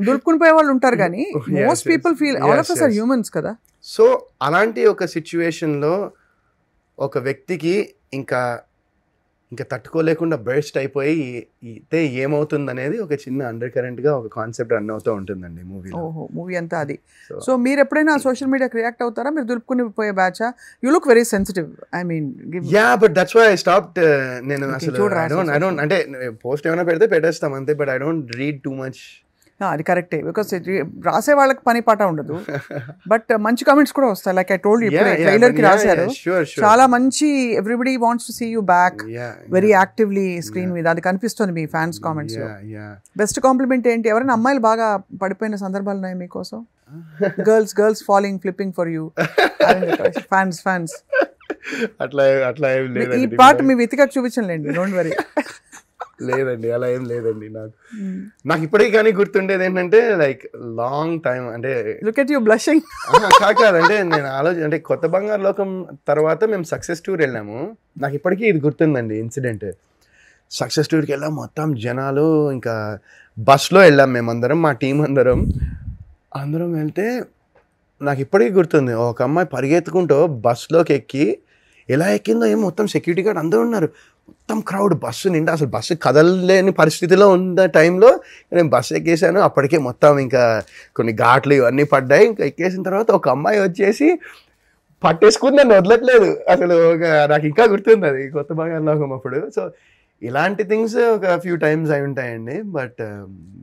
దులుపుకుని పోయే వాళ్ళు ఉంటారు, కానీ most people feel all of us are humans కదా. సో అలాంటి ఒక సిచ్యువేషన్లో ఒక వ్యక్తికి ఇంకా తట్టుకోలేకుండా బర్స్ట్ అయిపోయి అయితే ఏమవుతుంది అనేది ఒక చిన్న అండర్ కరెంట్ గా ఒక కాన్సెప్ట్ రన్ అవుతూ ఉంటుందండి మూవీ అంతా అది. సో మీరు ఎప్పుడైనా సోషల్ మీడియాకి రియాక్ట్ అవుతారా? మీరు దులుపుకుని పోయే బ్యాచా? You look very sensitive. I mean but that's why I stopped. నేను అసలు ఐ డోంట్ అంటే పోస్ట్ ఏమైనా పెడితే పెట్టేస్తాం అంతే, but I don't read too much. అది కరెక్టే, బికాస్ రాసే వాళ్ళకి పని పాట ఉండదు, బట్ మంచి కామెంట్స్ కూడా వస్తాయి. Like I told you, trailer కి రాశారు చాలా మంచి, everybody wants to see you back very actively screen మీద, అది కనిపిస్తుంది మీ ఫ్యాన్స్ కామెంట్స్. బెస్ట్ కాంప్లిమెంట్ ఏంటి? ఎవరైనా అమ్మాయిలు బాగా పడిపోయిన సందర్భాలు ఉన్నాయి మీకోసం? Girls following flipping for you, fans అట్లా ఈ పార్ట్ మీ వెతికాక చూపించండి, డోంట్ వరీ. లేదండి, అలా ఏం లేదండి. నాకు ఇప్పటికీ కానీ గుర్తుండేది ఏంటంటే లైక్ లాంగ్ టైం అంటే లుక్ ఎట్ యు బ్లషింగ్ కాదంటే నేను అంటే కొత్త బంగారు లోకం తర్వాత మేము సక్సెస్ టూర్ వెళ్ళాము. నాకు ఇప్పటికీ ఇది గుర్తుందండి ఇన్సిడెంట్. సక్సెస్ టూర్కి వెళ్ళాం, మొత్తం జనాలు, ఇంకా బస్లో వెళ్ళాం మేమందరం, మా టీం అందరం వెళ్తే నాకు ఇప్పటికీ గుర్తుంది, ఒక అమ్మాయి పరిగెత్తుకుంటూ బస్లోకి ఎక్కి ఎలా ఎక్కిందో ఏమో, మొత్తం సెక్యూరిటీ గార్డ్ అందరూ ఉన్నారు, మొత్తం క్రౌడ్, బస్సు నిండా, అసలు బస్సు కదలలేని పరిస్థితిలో ఉన్న టైంలో నేను బస్సు ఎక్కేసాను. అప్పటికే మొత్తం ఇంకా కొన్ని ఘాట్లు ఇవన్నీ పడ్డాయి. ఇంకా ఎక్కేసిన తర్వాత ఒక అమ్మాయి వచ్చేసి పట్టేసుకుని నన్ను వదలట్లేదు అసలు. నాకు ఇంకా గుర్తుంది అది కొత్త బంగారు లోకం అప్పుడు. సో ఇలాంటి థింగ్స్ ఒక ఫ్యూ టైమ్స్ అయి ఉంటాయండి. బట్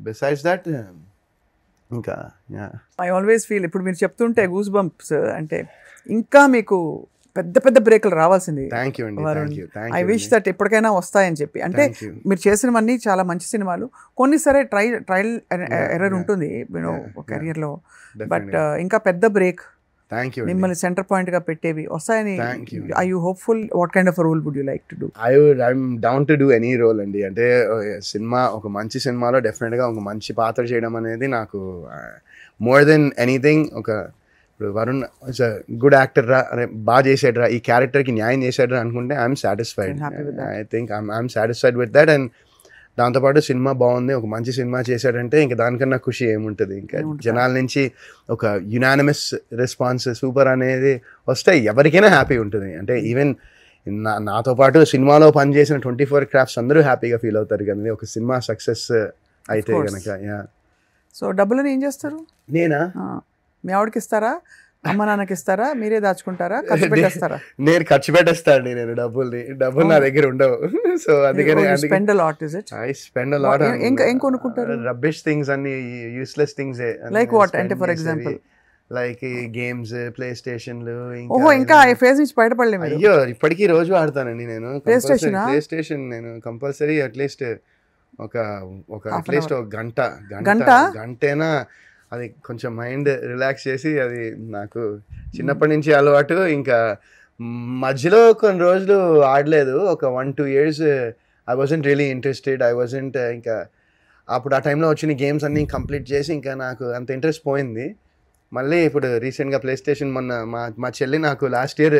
బిసైడ్స్ దట్ ఇంకా ఐ ఆల్వేస్ ఫీల్, ఇప్పుడు మీరు చెప్తుంటే గూస్ బంప్స్, అంటే ఇంకా మీకు పెద్ద పెద్ద బ్రేకులు రావాల్సింది. ఐ విష్ దట్ ఎప్పటికైనా వస్తాయని చెప్పి. అంటే మీరు చేసినవన్నీ చాలా మంచి సినిమాలు, కొన్ని సరే ట్రయల్ ఎర్రర్ ఉంటుంది కెరియర్లో, బట్ ఇంకా పెద్ద బ్రేక్ మిమ్మల్ని సెంటర్ పాయింట్ గా పెట్టేవి వస్తాయని. I you hopeful? What kind of role would you like to do? I'm down to do any role అండి. అంటే సినిమా, ఒక మంచి సినిమాలో డెఫినెట్ గా ఒక మంచి పాత్ర చేయడం అనేది నాకు more than anything. Varun good actor రా, అరే బాగా చేసాడు రా, ఈ క్యారెక్టర్కి న్యాయం చేసాడు రా అనుకుంటే I'm satisfied. I think I'm satisfied with that. And దాంతోపాటు సినిమా బాగుంది, ఒక మంచి సినిమా చేశాడంటే ఇంకా దానికన్నా ఖుషి ఏముంటుంది. ఇంకా జనాల నుంచి ఒక యునానిమస్ రెస్పాన్స్ సూపర్ అనేది వస్తే ఎవరికైనా హ్యాపీ ఉంటుంది. అంటే ఈవెన్ నాతో పాటు సినిమాలో పనిచేసిన 24 క్రాఫ్ట్స్ అందరూ హ్యాపీగా ఫీల్ అవుతారు కదా ఒక సినిమా సక్సెస్ అయితే కనుక. సో డబ్బులని ఏం చేస్తారు? నేనా? మీ ఆవిడకి ఇస్తారా, అమ్మ నాన్నకి ఇస్తారా, మీరే దాచుకుంటారా, ఖర్చు పెట్టేస్తారా? నేను ఖర్చు పెట్టేస్తాను. నేను డబ్బులు నా దగ్గర ఉండవు. సో అందుకని spend a lot. Is it? I spend a lot. ఏం కొనుక్కుంటారు? రబ్బిష్ థింగ్స్ అన్ని, యూస్లెస్ థింగ్స్. Like what? అంటే for example like games, play స్టేషన్లు. ఓహో, ఇంకా ఆ ఫేజ్ నుంచి బయటపడలేదు. అయ్యో, ఇప్పటికీ రోజు ఆడతానండి నేను ప్లే స్టేషన్. నేను కంపల్సరీ అట్లీస్ట్ ఒక అట్లీస్ట్ ఒక గంటైనా అది కొంచెం మైండ్ రిలాక్స్ చేసి, అది నాకు చిన్నప్పటి నుంచి అలవాటు. ఇంకా మధ్యలో కొన్ని రోజులు ఆడలేదు, ఒక 1-2 years I wasn't really interested. ఇంకా అప్పుడు ఆ టైంలో వచ్చిన గేమ్స్ అన్నీ కంప్లీట్ చేసి ఇంకా నాకు అంత ఇంట్రెస్ట్ పోయింది. మళ్ళీ ఇప్పుడు రీసెంట్గా ప్లే స్టేషన్ మొన్న మా చెల్లి నాకు లాస్ట్ ఇయర్,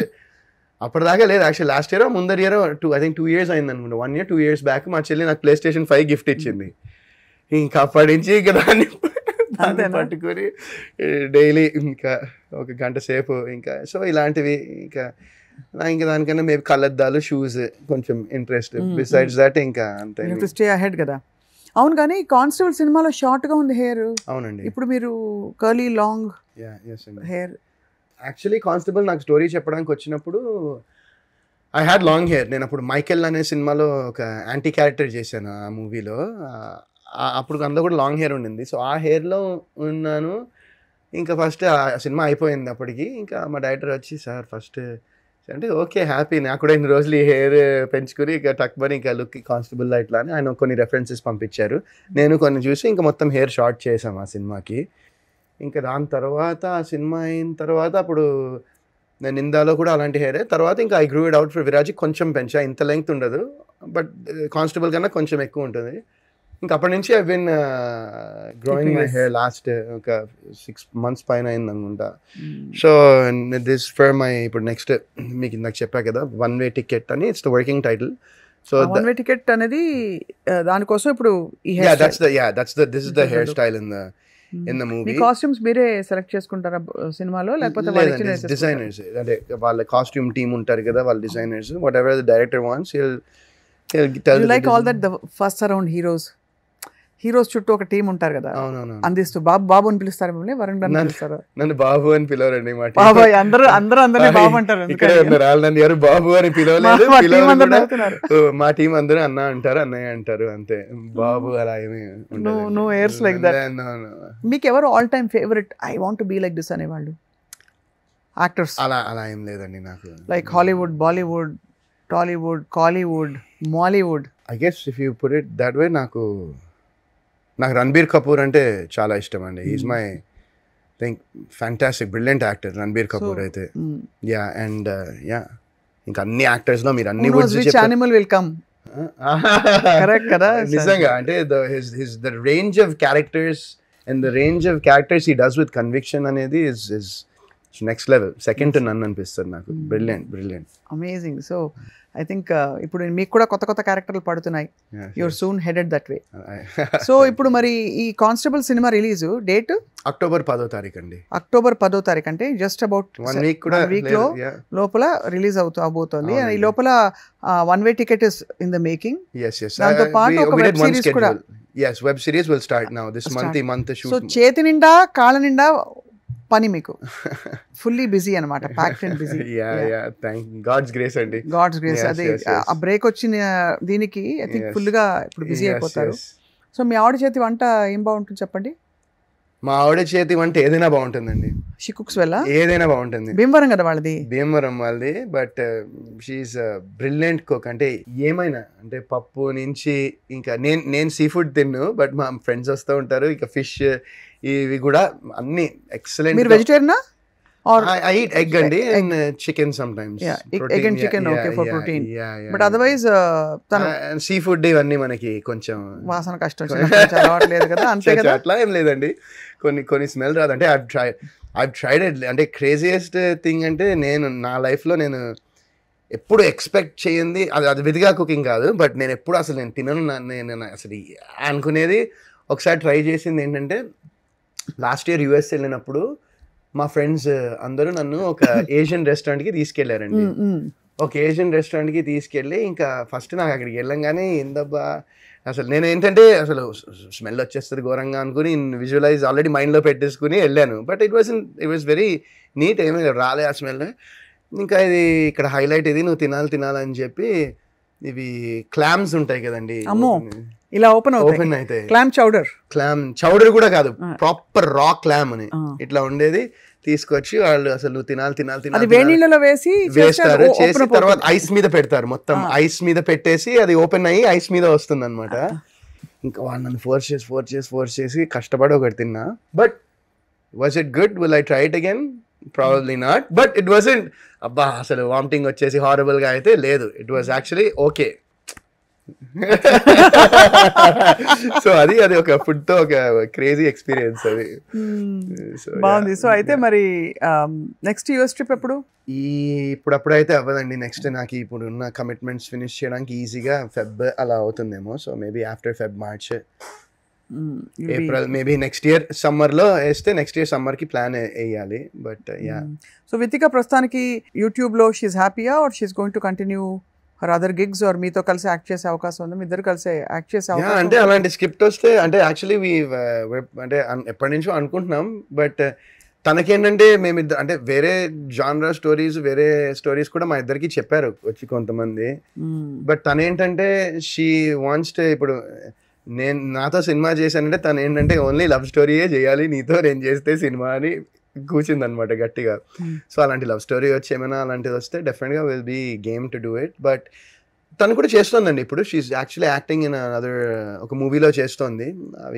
అప్పటిదాకా లేదు యాక్చువల్లీ, లాస్ట్ ఇయర్ ముందర ఇయర్ ఐ థింక్ 2 years అయింది అనుకుంటా, 1 year 2 years బ్యాక్ మా చెల్లి నాకు ప్లే స్టేషన్ 5 గిఫ్ట్ ఇచ్చింది. ఇంకా అప్పటి నుంచి ఇంకా దాన్ని పట్టుకొని డైలీ ఇంకా ఒక గంట సేపు ఇంకా. సో ఇలాంటివి ఇంకా దానికన్నా మేబీ కళ్ళద్దాలు, షూస్ కొంచెం ఇంట్రెస్ట్. బిసైడ్స్ దట్ ఇంకా అంతే. స్టే అహెడ్ కదా. అవును, కానీ కానిస్టేబుల్ సినిమాలో షార్ట్ గా ఉంది హెయిర్. అవునండి. ఇప్పుడు మీరు curly long hair. Actually constable నాకు స్టోరీ చెప్పడానికి వచ్చినప్పుడు ఐ హ్యాడ్ లాంగ్ హెయిర్. నేను అప్పుడు మైకెల్ అనే సినిమాలో ఒక యాంటీ క్యారెక్టర్ చేశాను ఆ మూవీలో. అప్పుడు అందులో కూడా లాంగ్ హెయిర్ ఉండింది. సో ఆ హెయిర్లో ఉన్నాను. ఇంకా ఫస్ట్ ఆ సినిమా అయిపోయింది అప్పటికి. ఇంకా మా డైరెక్టర్ వచ్చి, సార్ ఫస్ట్ అంటే ఓకే హ్యాపీ, నాకు కూడా ఇన్ని రోజులు ఈ హెయిర్ పెంచుకుని ఇక టక్మని ఇక లుక్ కానిస్టేబుల్ ఇట్లా అని ఆయన కొన్ని రెఫరెన్సెస్ పంపించారు, నేను కొన్ని చూసి ఇంకా మొత్తం హెయిర్ షార్ట్ చేసాం ఆ సినిమాకి. ఇంకా దాని తర్వాత ఆ సినిమా అయిన తర్వాత అప్పుడు నేను నిందాలో కూడా అలాంటి హెయిరే. తర్వాత ఇంకా I grew it out for Viraj, కొంచెం పెంచా, ఇంత లెంగ్త్ ఉండదు బట్ కానిస్టేబుల్ కన్నా కొంచెం ఎక్కువ ఉంటుంది. ఇంకా అప్పటి నుంచి I been growing my hair last ఒక 6 months పైన అయింది అనుకుంటా. సో దిస్ ఫర్ మై ఇప్పుడు నెక్స్ట్ మీకు ఇందాక చెప్పా కదా వన్ వే టికెట్ అని, it's the working title. So one way ticket అనేది దానికోసం ఇప్పుడు this is the hair style in the movie. Costumes మీరే సెలెక్ట్ చేసుకుంటారా సినిమాలో, లేకపోతే డిజైనర్స్ అంటే వాళ్ళ కాస్ట్యూమ్ టీమ్ ఉంటారు కదా, వాళ్ళ designers, what ever the director wants he'll tell you. Like all that the first around heroes చుట్టూ ఒక టీం ఉంటారు కదా, అందిస్తూ బాబు అని పిలుస్తారు మిమ్మల్ని, వరుణ్ గారు పిలుస్తారు? నన్ను బాబు అని పిలవరండి, మా బాబాయ్ అందరూ అందరినీ బాబు అంటారు. ఇక్కడ నన్ను ఎవరు బాబు అని పిలవలేదు, మా టీం అందరూ అన్న అంటారు, అన్నయ్య అంటారు, అంతే. బాబు అలా ఏమి నో ఎయిర్స్ లైక్ దట్. మీకు ఎవరు all time favourite, I want to be like this అనేవాళ్ళు యాక్టర్స్? అలా ఏం లేదండి నాకు. Like Hollywood, Bollywood, Tollywood, Kollywood, Mollywood? I guess if you put it that way, నాకు రణబీర్ కపూర్ అంటే చాలా ఇష్టం అండి. Is my think fantastic brilliant actor Ranbir Kapoor అయితే. యా అండ్ యా ఇంకా అన్ని యాక్టర్స్ లో మీరు అన్ని యానిమల్ విల్ కమ్ కరెక్ట్ కదా నిజంగా. అంటే the range of characters and the range of characters he does with conviction అనేది is next level, second to none అనిపిస్తుంది నాకు. Brilliant amazing. So I think ఇప్పుడు మీకు కూడా కొత్త కొత్త క్యారెక్టర్లు పడుతున్నాయి, your soon headed that way. So ఇప్పుడు మరి ఈ కానిస్టేబుల్ సినిమా రిలీజ్ డేట్ అక్టోబర్ 10వ తారీఖు అండి. అక్టోబర్ 10వ తారీఖు అంటే జస్ట్ అబౌట్ 1 వీక్ లో లోపల రిలీజ్ అవబోతోంది. ఈ లోపల one way ticket is in the making. దాంతో పాటు ఒక వెబ్ సిరీస్ కూడా. Web series will start now this month shoot. So చేతి నిండా కాళ్ళ నిండా పని మీకు, ఫుల్లీ బిజీ అనమాట, packed and busy. God's grace అండి, గాడ్స్ గ్రేస్. అదే ఆ బ్రేక్ వచ్చిన దీనికి ఐ థింక్ ఫుల్ గా ఇప్పుడు బిజీ అయిపోతారు. సో మీ ఆవిడ చేతి వంట ఏం బాగుంటుంది చెప్పండి? మా ఆవిడ చేతి వంట ఏదైనా బాగుంటుందండి. She cooks well? ఏదైనా బాగుంటుంది. భీమవరం కదా వాళ్ళది? భీమవరం వాళ్ళది, బట్ షీఈస్ బ్రిలియంట్ కుక్. అంటే ఏమైనా, అంటే పప్పు నుంచి ఇంకా నేను సీ ఫుడ్ తిన్ను, బట్ మా ఫ్రెండ్స్ వస్తూ ఉంటారు, ఇక ఫిష్ ఇవి కూడా అన్ని ఎక్సలెంట్. మీరు వెజిటేరియనా? I eat egg and chicken sometimes. Egg and chicken okay for protein. But otherwise and seafood ఇవన్నీ మనకి కొంచెం వాసన కష్టం, అలవాట్లేదు కదా, అంతే కదా. అట్లా ఏం లేదండి, కొన్ని స్మెల్ రాదు. అంటే I've tried it. అంటే క్రేజియస్ట్ థింగ్ అంటే నేను నా లైఫ్లో నేను ఎప్పుడు ఎక్స్పెక్ట్ చేయండి, అది విధిగా కుకింగ్ కాదు, బట్ నేను ఎప్పుడు అసలు నేను తినను, నేను అసలు అనుకునేది. ఒకసారి ట్రై చేసింది ఏంటంటే, లాస్ట్ ఇయర్ US వెళ్ళినప్పుడు మా ఫ్రెండ్స్ అందరూ నన్ను ఒక ఏషియన్ రెస్టారెంట్కి తీసుకెళ్లారండి. ఒక ఏషియన్ రెస్టారెంట్కి తీసుకెళ్ళి ఇంకా ఫస్ట్ నాకు అక్కడికి వెళ్ళంగానే ఏందబ్బా అసలు నేను ఏంటంటే అసలు స్మెల్ వచ్చేస్తుంది ఘోరంగా అనుకుని విజువలైజ్ ఆల్రెడీ మైండ్లో పెట్టేసుకుని వెళ్ళాను. But it was very neat, ఏమీ రాలే ఆ స్మెల్. ఇంకా ఇది ఇక్కడ హైలైట్ ఇది, నువ్వు తినాలని చెప్పి ఇవి క్లామ్స్ ఉంటాయి కదండి, ఇలా ఓపెన్ అయితే క్లామ్ చౌడర్ కూడా కాదు, ప్రాపర్ రా క్లామ్ అని ఇట్లా ఉండేది తీసుకొచ్చి వాళ్ళు అసలు నువ్వు తినాలి వేణీళ్ళలో వేస్తారు, చేసి తర్వాత ఐస్ మీద పెడతారు, మొత్తం ఐస్ మీద పెట్టేసి అది ఓపెన్ అయ్యి ఐస్ మీద వస్తుంది అనమాట. ఇంకా వాళ్ళు నన్ను ఫోర్స్ చేసి కష్టపడి ఒకటి తిన్నా. But was it good? Will I try it again? Probably not. But it wasn't అబ్బా అసలు వామిటింగ్ వచ్చేసి హారబుల్ గా అయితే లేదు. It was actually okay. So అది ఒక ఫుడ్ తో ఒక క్రేజీ ఎక్స్పీరియన్స్ అది. బాగుంది. సో అయితే మరి నెక్స్ట్ US ట్రిప్ ఎప్పుడు? ఇప్పుడైతే అవ్వదండి. నెక్స్ట్ నాకు ఇప్పుడు ఉన్న కమిట్మెంట్స్ ఫినిష్ చేయడానికి ఈజీగా ఫెబ్ అలా అవుతుందేమో. So maybe after Feb, March, April, maybe next year summer లో వేస్తే నెక్స్ట్ ఇయర్ సమ్మర్ కి ప్లాన్ వేయాలి. But yeah. సో వితిక ప్రస్తుతానికి యూట్యూబ్ లో షీఈ్ హ్యాపీయా or she's going to continue her other gigs, or మీతో కలిసి యాక్ట్ చేసే అవకాశం ఉంది? మీ ఇద్దరు కలిసి యాక్ట్ చేసే అవకాశం? అంటే అలాంటి స్క్రిప్ట్ వస్తే అంటే యాక్చువల్లీ అంటే ఎప్పటి నుంచో అనుకుంటున్నాం. బట్ తనకేంటంటే మేమిద్దరు అంటే వేరే జానరా స్టోరీస్, వేరే స్టోరీస్ కూడా మా ఇద్దరికి చెప్పారు వచ్చి కొంతమంది. బట్ తనేంటంటే షీ వాంట్స్ టు, ఇప్పుడు నాతో సినిమా చేశానంటే తను ఏంటంటే ఓన్లీ లవ్ స్టోరీయే చేయాలి, నీతో నేను చేస్తే సినిమా అని కూర్చుంది అనమాట గట్టిగా. సో అలాంటి లవ్ స్టోరీ వచ్చి ఏమైనా అలాంటిది వస్తే డెఫినెట్గా will be game to do it. But తను కూడా చేస్తోందండి ఇప్పుడు. She actually acting in other ఒక మూవీలో చేస్తోంది.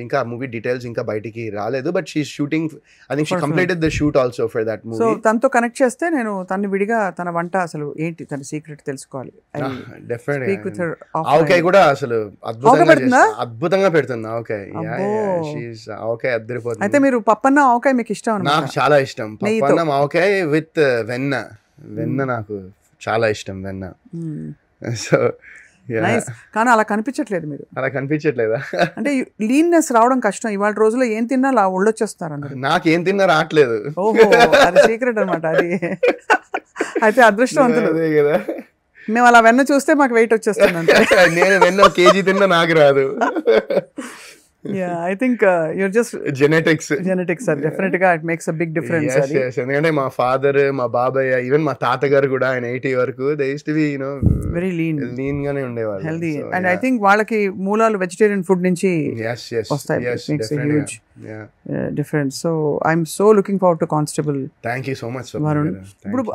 ఇంకా ఆ మూవీ డీటెయిల్స్ ఇంకా బయటికి రాలేదు. But she shooting, I think she completed the shoot also for that movie. So తనతో కనెక్ట్ చేస్తే నేను తను విడిగా తన వంట అసలు ఏంటి తన సీక్రెట్ తెలుసుకోవాలి. డెఫినెట్గా ఆవకాయ కూడా అసలు అద్భుతంగా పెడుతుంది ఆవకాయ. ఆవకాయ అద్దరిపోతుంది. అయితే మీరు పప్పన్న ఆవకాయ మీకు ఇష్టం? నాకు చాలా ఇష్టం పప్పన్నం ఆవకాయ విత్ వెన్న నాకు చాలా ఇష్టం వెన్న. సో కానీ అలా కనిపించట్లేదు మీరు. అలా కనిపించట్లేదా? అంటే లీన్నెస్ రావడం కష్టం. ఇవాళ రోజుల్లో ఏం తిన్నా అలా ఒళ్ళొచ్చేస్తారు అందరూ. నాకు ఏం తిన్నా రావట్లేదు. ఓహో, అది సీక్రెట్ అనమాట అది. అయితే అదృష్టవంతులు కదా. మేము అలా వెన్న చూస్తే మాకు వెయిట్ వచ్చేస్తుంది. నేను వెన్న కేజీ తిన్నా నాకు రాదు. I think you're just genetics sir. Definitely it makes a big difference. Yes. ఎందుకంటే మా ఫాదర్, మా బాబాయ్, ఈవెన్ మా తాతగారు కూడా ఆయన 80 వరకు they used to be very lean గానే ఉండేవాళ్ళు. Healthy. And I think వాళ్ళకి మూలాలు వెజిటేరియన్ ఫుడ్ నుంచి వస్తాయి. Yes, makes a huge difference. So I'm so looking forward to Constable. Thank you so much Varun. ఇప్పుడు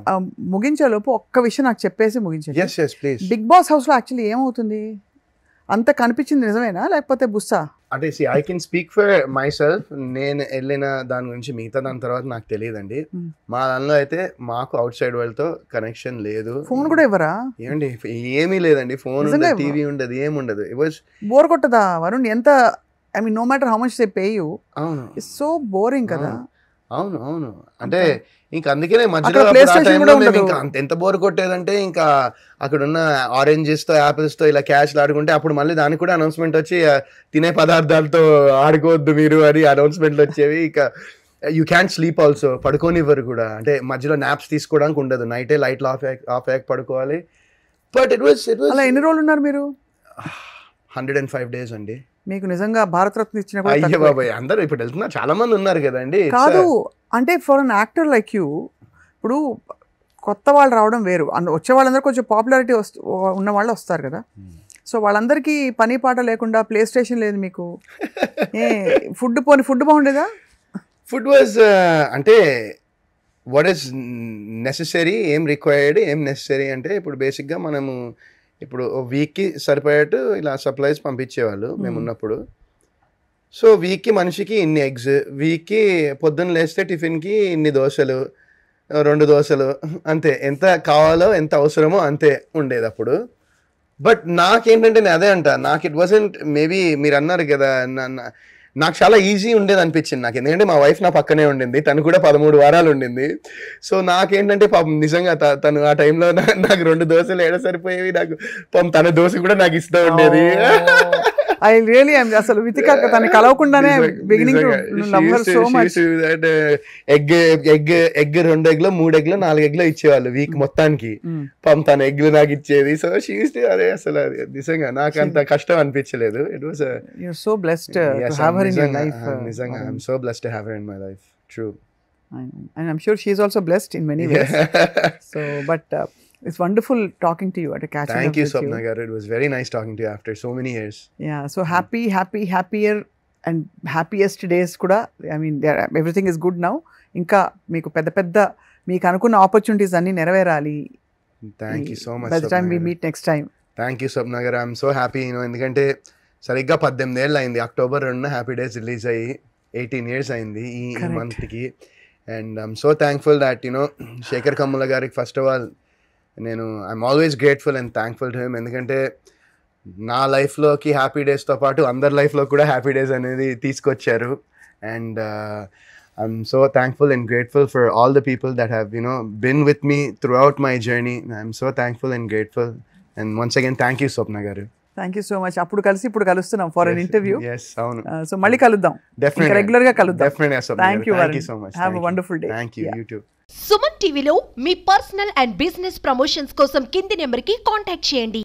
ముగించేలోపు ఒక్క విషయం నాకు చెప్పేసి ముగించండి. Yes please. Bigg Boss house లో యాక్చువల్లీ ఏమవుతుంది? అంత కనిపించింది నిజమేనా లేకపోతే బుస్సా? అంటే I can speak for myself. నేను వెళ్ళిన దాని గురించి మిగతా దాని తర్వాత నాకు తెలియదండి. మా దానిలో అయితే మాకు అవుట్ సైడ్ వాళ్ళతో కనెక్షన్ లేదు. ఫోన్ కూడా ఇవ్వరా? ఏమండి ఏమీ లేదండి. ఫోన్ ఉండదు, టీవీ ఉండదు, ఏముండదు. ఇట్ వాజ్ బోర్ కొట్టదా వరుణ్? ఎంత I mean no matter how much they pay you, అవును, ఇట్స్ సో బోరింగ్ కదా. అవును అంటే ఇంకా అందుకనే మధ్యలో ఇంకా ఎంత బోర్ కొట్టేదంటే ఇంకా అక్కడ ఉన్న ఆరెంజెస్ తో యాపిల్స్ తో ఇలా క్యాష్ ఆడుకుంటే అప్పుడు మళ్ళీ దానికి కూడా అనౌన్స్మెంట్ వచ్చి తినే పదార్థాలతో ఆడుకోవద్దు మీరు అని అనౌన్స్మెంట్లు వచ్చేవి. ఇక యూ క్యాన్ స్లీప్ ఆల్సో, పడుకోనివ్వరు కూడా. అంటే మధ్యలో నాప్స్ తీసుకోవడానికి ఉండదు. నైటే లైట్లు ఆఫ్ అయ్యాక పడుకోవాలి. బట్ ఇట్ వాస్ అలా ఎన్ని రోజులు ఉన్నారు మీరు? 105 days అండి. మీకు నిజంగా భారతరత్న ఇచ్చిన అయ్యో బాబాయ్, అందరూ ఇప్పుడు వెళ్తున్నారు, చాలా మంది ఉన్నారు కదండి. కాదు అంటే for an actor like you, ఇప్పుడు కొత్త వాళ్ళు రావడం వేరు, వచ్చే వాళ్ళందరూ కొంచెం పాపులారిటీ ఉన్న వాళ్ళు వస్తారు కదా. సో వాళ్ళందరికీ పని పాట లేకుండా ప్లే స్టేషన్ లేదు మీకు. ఫుడ్ బాగుండేదా? ఫుడ్ వాజ్ అంటే వాట్ ఈస్ నెసెసరీ, ఏం రిక్వైర్డ్, ఏం నెసెసరీ అంటే ఇప్పుడు బేసిక్గా మనము ఇప్పుడు వీక్కి సరిపోయేట్టు ఇలా సప్లైస్ పంపించేవాళ్ళు మేము ఉన్నప్పుడు. సో వీక్కి మనిషికి ఇన్ని ఎగ్స్, వీక్కి పొద్దున్న లేస్తే టిఫిన్కి ఇన్ని దోశలు, 2 దోశలు, అంతే. ఎంత కావాలో ఎంత అవసరమో అంతే ఉండేది అప్పుడు. బట్ నాకేంటంటే నేను అదే అంట, నాకు ఇట్ వాజంట్, మేబీ మీరు అన్నారు కదా, నాకు చాలా ఈజీ ఉండేది అనిపించింది నాకు. ఎందుకంటే మా వైఫ్ నా పక్కనే ఉండింది, తను కూడా 13 వారాలు ఉండింది. సో నాకేంటంటే పాపం నిజంగా తను ఆ టైంలో నాకు 2 దోశలు ఏడ సరిపోయేవి. నాకు పాపం తన దోశ కూడా నాకు ఇస్తూ ఉండేది. I really am అసలు వితిక తను కలవకుండానే beginning to love so much. Egg 2 ఎగ్లో 3 ఎగ్లో 4 ఎగ్లో ఇచ్చేవాళ్ళు వీక్ మొత్తానికి. పాపం తన ఎగ్లు నాకు ఇచ్చేది. సో షీ యూజ్డ్ టు, అదే అసలు నిజంగా నాకు అంత కష్టం అనిపించలేదు. It was you are so blessed to have her in your life. నిజంగా I am so blessed to have her in my life. True. And I'm sure she is also blessed in many ways. So but it's wonderful talking to you at a catch. Thank you, Swapna garu. It was very nice talking to you after so many years. Yeah, so happier and happiest days kuda. I mean everything is good now. Inka meeku pedda meeku anukunna opportunities anni neraverali. Thank you so much. By the time we meet next time. Thank you, Swapna garu. I'm so happy, ఎందుకంటే సరిగ్గా 18 ఏళ్ళు అయింది. October 2న happy days release అయ్యి 18 years అయింది ఈ మంత్కి. And I'm so thankful that Sekhar Kammula గారికి first of all I'm always grateful and thankful to him. ఎందుకంటే నా లైఫ్లోకి హ్యాపీ డేస్తో పాటు అందరి లైఫ్లో కూడా హ్యాపీ డేస్ అనేది తీసుకొచ్చారు. And I'm so thankful and grateful for all the people that have been with me throughout my journey. I'm so thankful and grateful. And once again thank you Swapna garu. Thank you so much. అప్పుడు కలిసి ఇప్పుడు కలుస్తున్నాం for an interview. yes అవును. So మళ్ళీ కలుద్దాం, definitely regular గా కలుద్దాం. Definitely. Thank you so much. Have a wonderful day. Thank you. You too. Suman టీవీలో మీ పర్సనల్ అండ్ బిజినెస్ ప్రమోషన్స్ కోసం కింది నెంబర్కి కాంటాక్ట్ చేయండి.